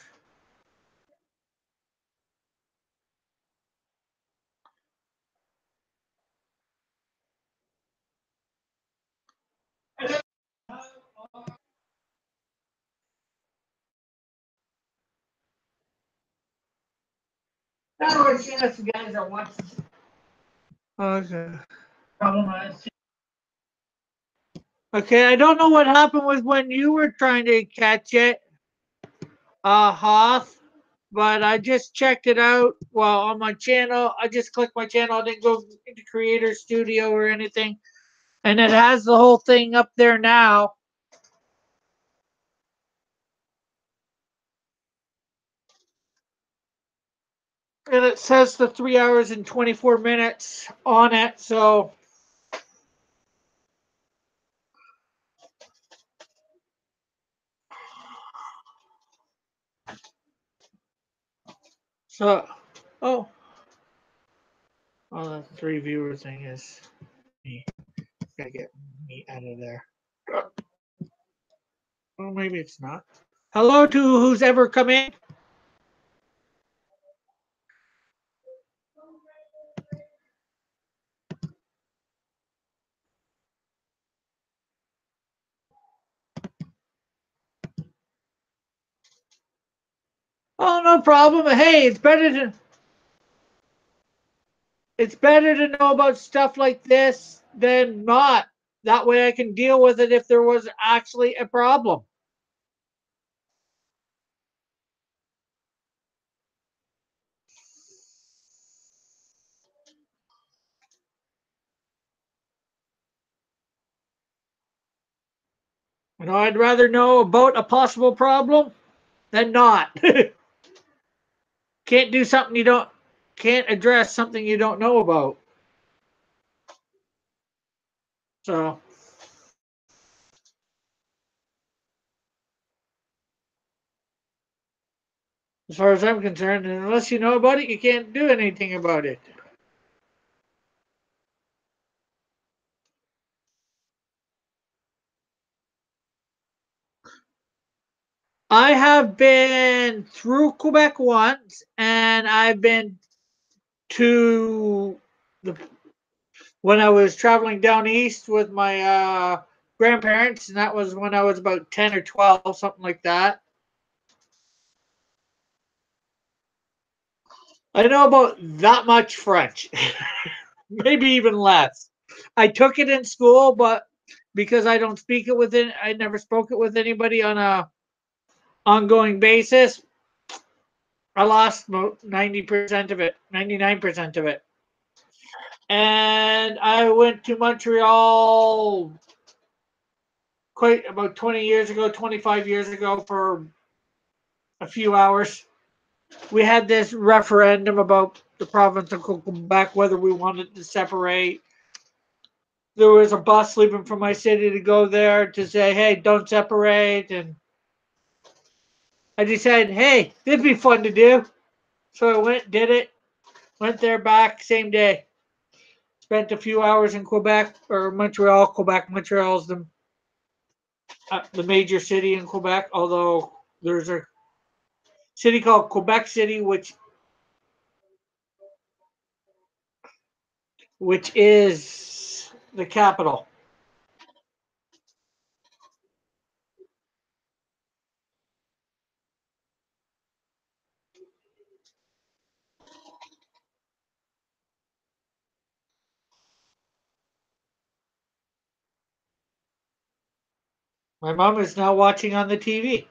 that's the guys that watch. Okay. Okay, I don't know what happened with when you were trying to catch it, Hoth, but I just checked it out. Well, on my channel, I just clicked my channel. I didn't go into Creator Studio or anything, and it has the whole thing up there now. And it says the 3 hours and 24 minutes on it. So oh, the 3 viewer thing is me. Gotta get me out of there. Oh, maybe it's not. Hello to who's ever come in. Oh, no problem. Hey, it's better to know about stuff like this than not. That way I can deal with it if there was actually a problem. You know, I'd rather know about a possible problem than not. Can't do something you don't. can't address something you don't know about. So, as far as I'm concerned, unless you know about it, you can't do anything about it. I have been through Quebec once, and I've been to the when I was traveling down east with my grandparents, and that was when I was about 10 or 12, something like that. I know about that much French, maybe even less. I took it in school, but because I don't speak it with it, I never spoke it with anybody on a ongoing basis. I lost 90% of it, 99% of it. And I went to Montreal quite about 20 years ago, 25 years ago for a few hours. We had this referendum about the province of Quebec, whether we wanted to separate. There was a bus leaving from my city to go there to say, hey, don't separate. And I decided, hey, this would be fun to do. So I went, did it, went there back, same day. Spent a few hours in Quebec or Montreal. Quebec, Montreal's the major city in Quebec, although there's a city called Quebec City, which is the capital. My mom is now watching on the TV.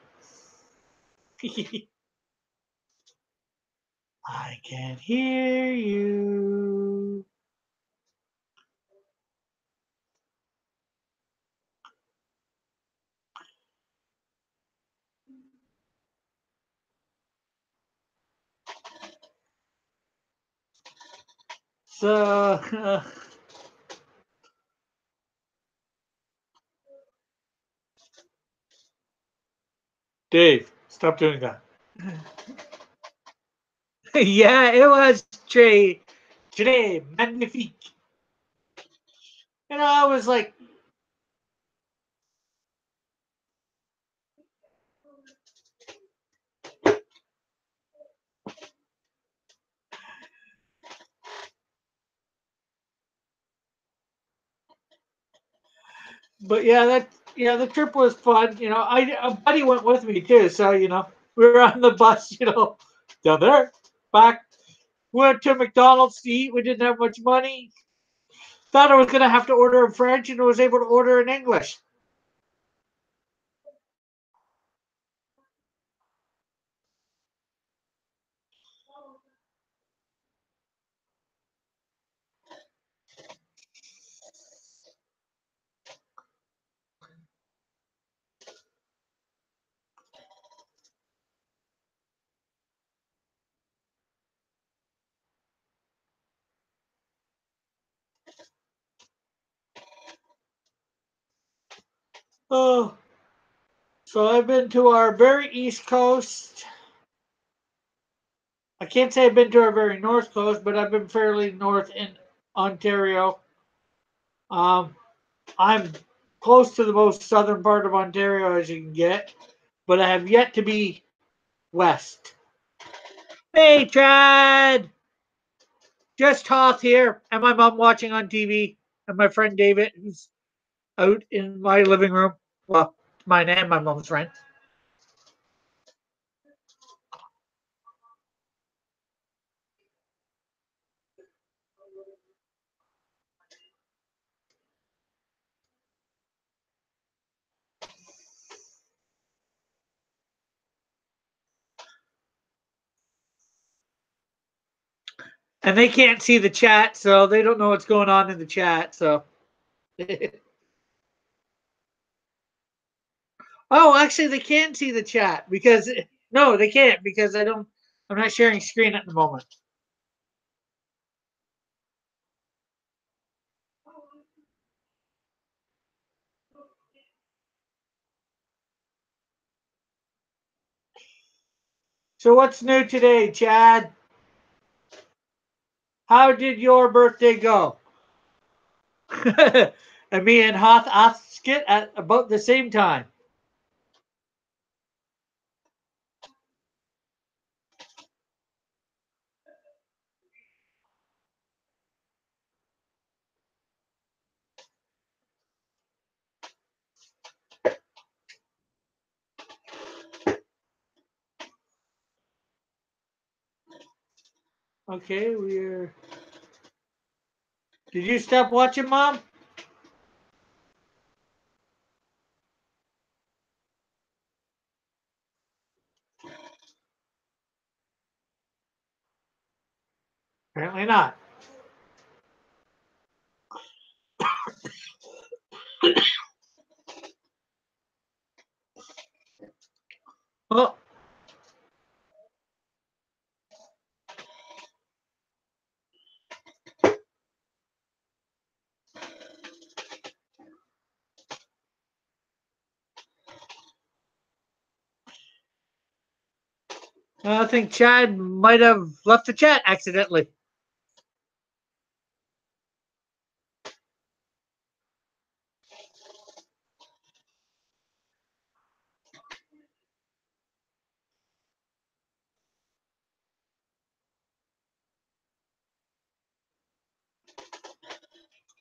I can hear you. So, Dave, stop doing that. Yeah, it was Trey, magnifique. I was like, but yeah, the trip was fun. A buddy went with me too, so we were on the bus, down there, back. Went to McDonald's to eat. We didn't have much money. Thought I was gonna have to order in French, and I was able to order in English. Oh, so I've been to our very east coast. I can't say I've been to our very north coast, but I've been fairly north in Ontario. Um, I'm close to the most southern part of Ontario as you can get, but I have yet to be west. Hey, Chad! Just Hoth here, and my mom watching on TV, and my friend David, who's out in my living room. Well, mine and my mom's friend. And they can't see the chat, so they don't know what's going on in the chat. So, oh, actually, they can see the chat because no, they can't because I don't. I'm not sharing screen at the moment. So what's new today, Chad? How did your birthday go? And me and Hoth asked it at about the same time. Okay, we're. Did you stop watching, Mom? Apparently not. Well, I think Chad might have left the chat accidentally.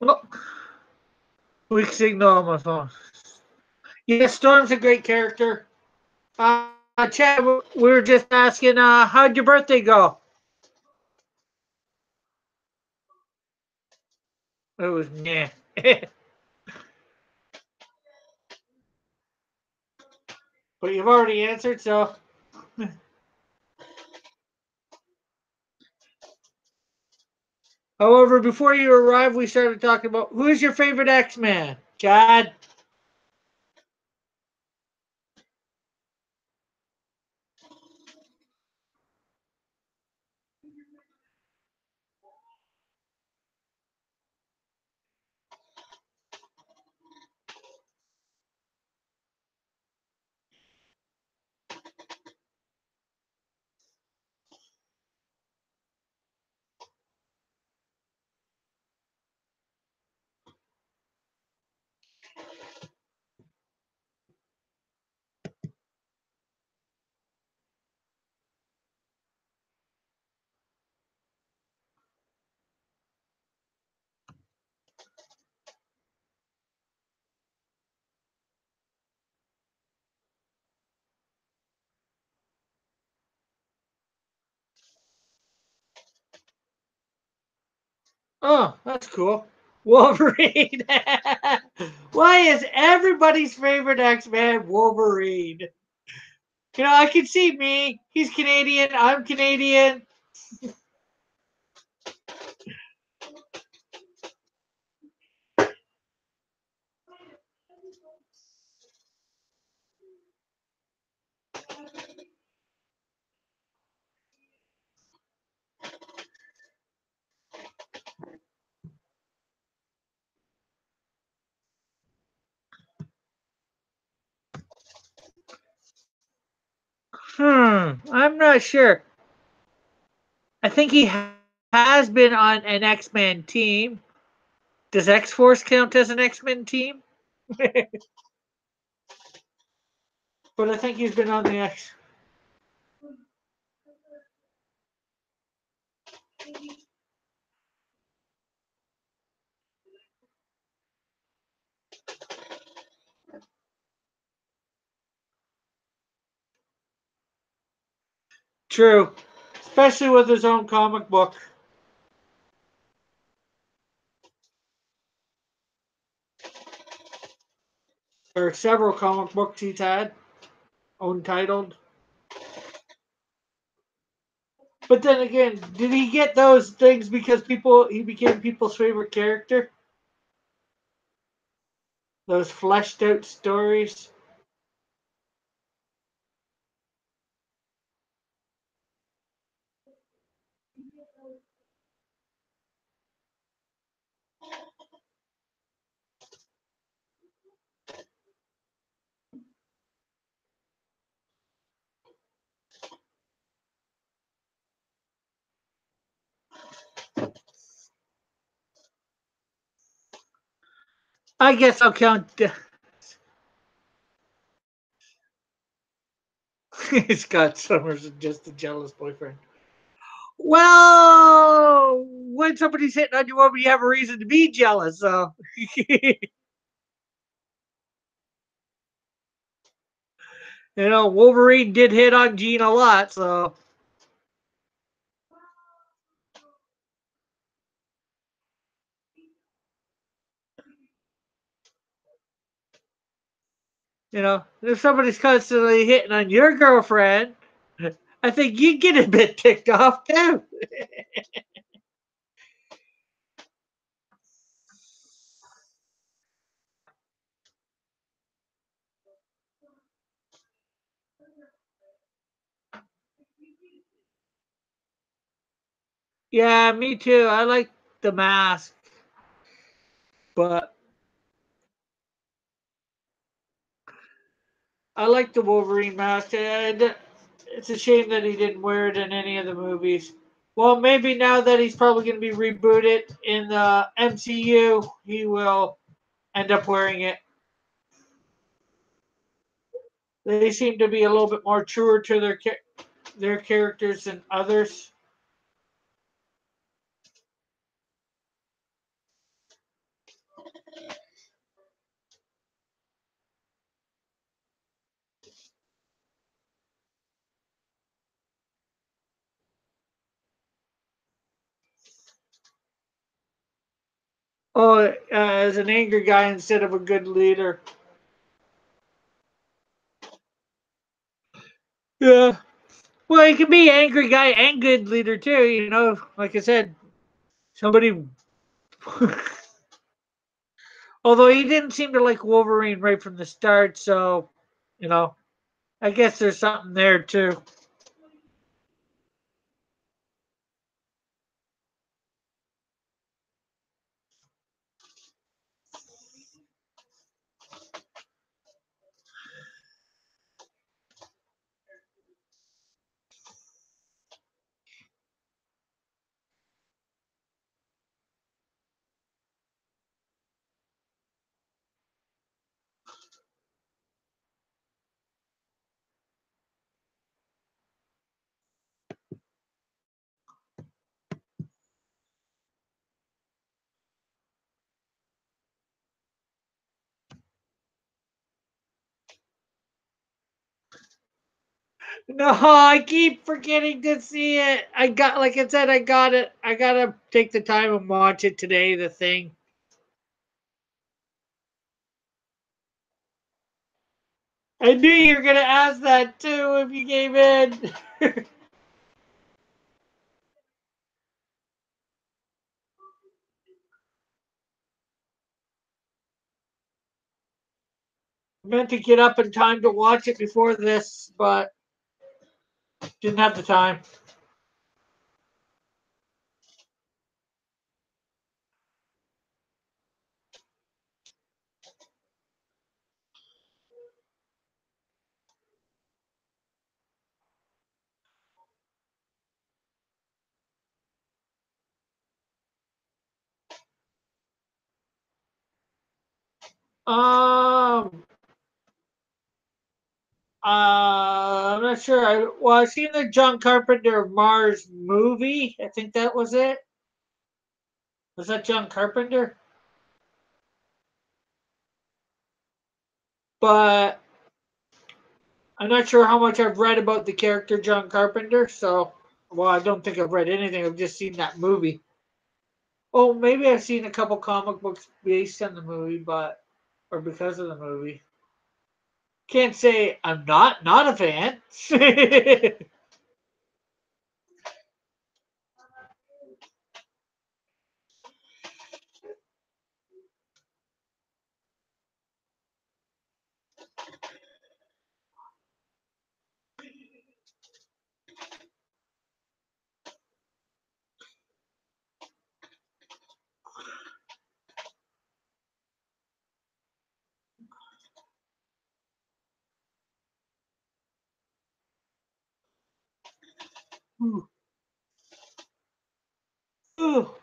Oh, weak signal on my phone. Yeah, Storm's a great character. Chad, we were just asking, how'd your birthday go? It was meh. But you've already answered, so. However, before you arrived, we started talking about who's your favorite X-Man? Chad? Oh, that's cool. Wolverine. Why is everybody's favorite X-Man Wolverine? You know, I can see me. He's Canadian. I'm Canadian. I'm not sure. I think he has been on an X-Men team. Does X-Force count as an X-Men team? But I think he's been on the X. True. Especially with his own comic book. There are several comic books he's had, untitled. But then again, did he get those things because he became people's favorite character? Those fleshed out stories? I guess I'll count. Scott Summers is just a jealous boyfriend. Well, when somebody's hitting on you over, you have a reason to be jealous. So, Wolverine did hit on Jean a lot. So, if somebody's constantly hitting on your girlfriend, I think you get a bit ticked off too. Yeah, me too. I like the mask, but I like the Wolverine mask, and it's a shame that he didn't wear it in any of the movies. Well, maybe now that he's probably going to be rebooted in the MCU, he will end up wearing it. They seem to be a little bit more truer to their characters than others. Oh, as an angry guy instead of a good leader. Yeah. Well, he can be angry guy and good leader too. Like I said, somebody. Although he didn't seem to like Wolverine right from the start, so you know, I guess there's something there too. No, I keep forgetting to see it. Like I said, I got it. I gotta take the time and watch it today. The Thing. I knew you were gonna ask that too if you gave in. Meant to get up in time to watch it before this, but didn't have the time. Um, I'm not sure. I've seen the John Carpenter Mars movie. I think that was it. Was that John Carpenter? But I'm not sure how much I've read about the character John Carpenter. So, well, I don't think I've read anything. I've just seen that movie. Oh, maybe I've seen a couple comic books based on the movie, but or because of the movie. Can't say I'm not a fan. Ooh. Ooh.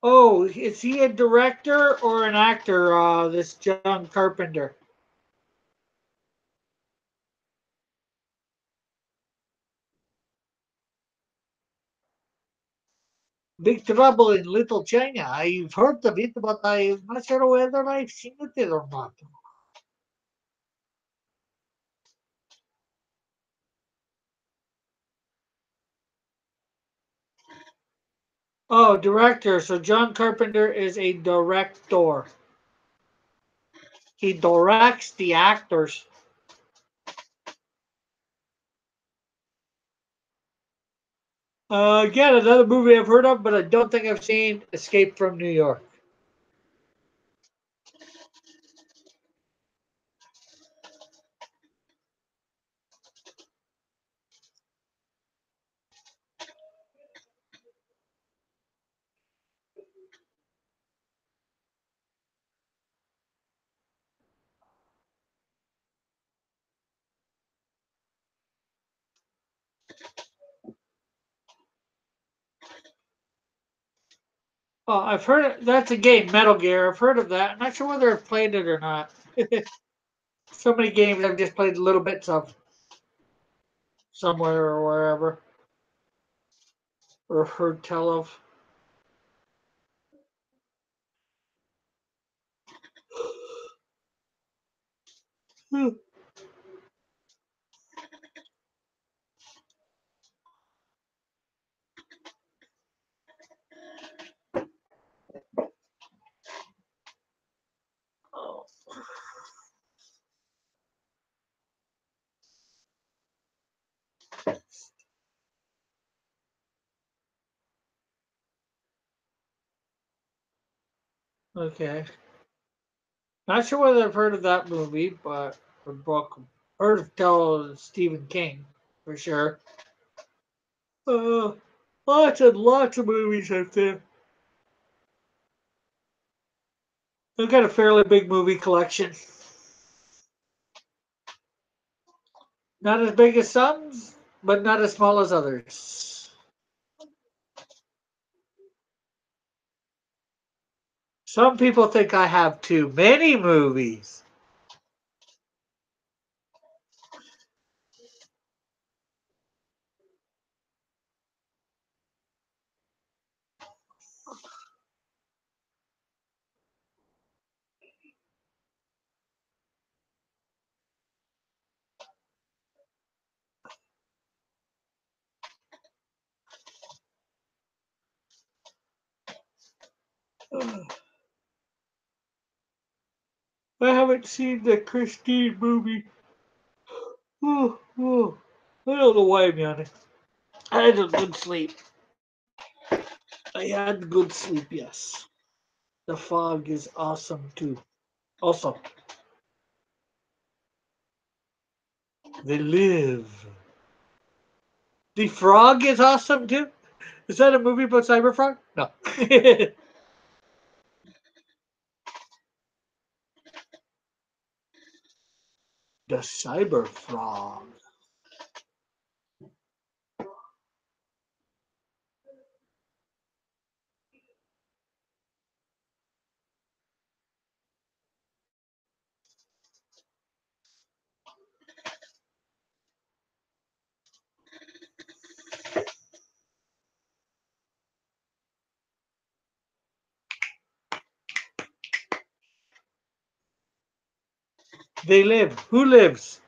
Oh, is he a director or an actor? This John Carpenter. Big Trouble in Little China. I've heard of it, but I'm not sure whether I've seen it or not. Oh, director. So John Carpenter is a director. He directs the actors. Again, another movie I've heard of, but I don't think I've seen Escape from New York. Oh, I've heard it. That's a game, Metal Gear. I've heard of that. I'm not sure whether I've played it or not. So many games I've just played little bits of somewhere or wherever, or heard tell of. Okay. Not sure whether I've heard of that movie, but or book. Heard of tell Stephen King for sure. Uh, lots of movies out there. I've got a fairly big movie collection. Not as big as some, but not as small as others. Some people think I have too many movies. I haven't seen the Christine movie. Oh, oh. I don't know why I'm yawning. I had a good sleep. I had good sleep, yes. The fog is awesome too. Also, they live. The frog is awesome too. Is that a movie about Cyberfrog? No. The Cyber Frog. They live. Who lives?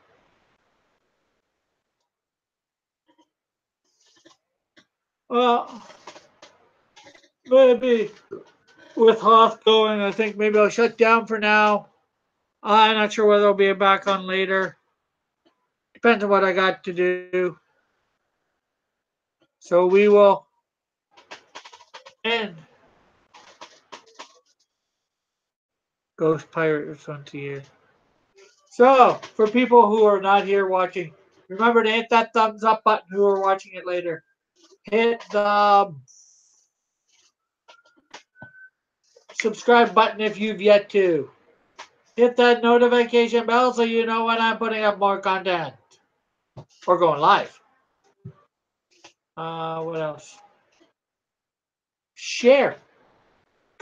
Well, maybe with Hoth going, I think maybe I'll shut down for now. I'm not sure whether I'll be back on later. Depends on what I got to do. So we will end Ghost Pirate Frontier. So, for people who are not here watching, remember to hit that thumbs up button who are watching it later. Hit the subscribe button if you've yet to. Hit that notification bell so you know when I'm putting up more content or going live. What else? Share.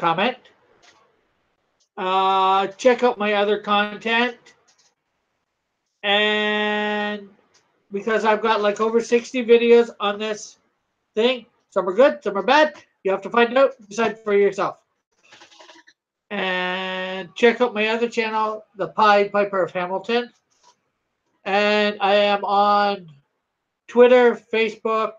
comment. Check out my other content. And because I've got like over 60 videos on this thing, some are good, some are bad. You have to find out, decide for yourself. And check out my other channel, The Pied Piper of Hamilton. And I am on Twitter, Facebook.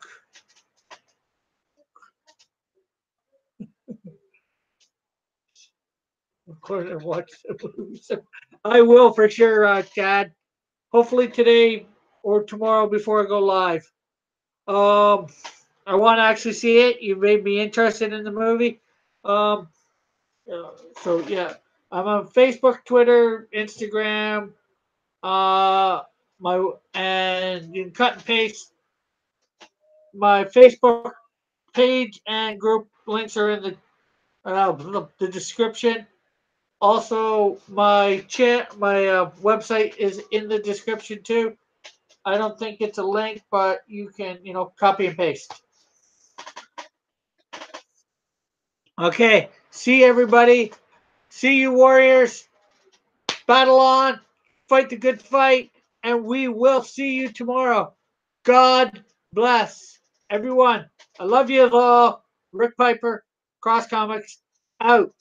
Of course, I watch the movies. I will for sure, Chad. Hopefully today or tomorrow before I go live. I want to actually see it. You made me interested in the movie. Um, so yeah, I'm on Facebook, Twitter, Instagram. And you can cut and paste my Facebook page and group links are in the description. Also, my website is in the description too. I don't think it's a link, but you can copy and paste. Okay, see everybody. See you warriors. Battle on. Fight the good fight, and we will see you tomorrow. God bless everyone. I love you all. Rick Piper, Cross Comics, out.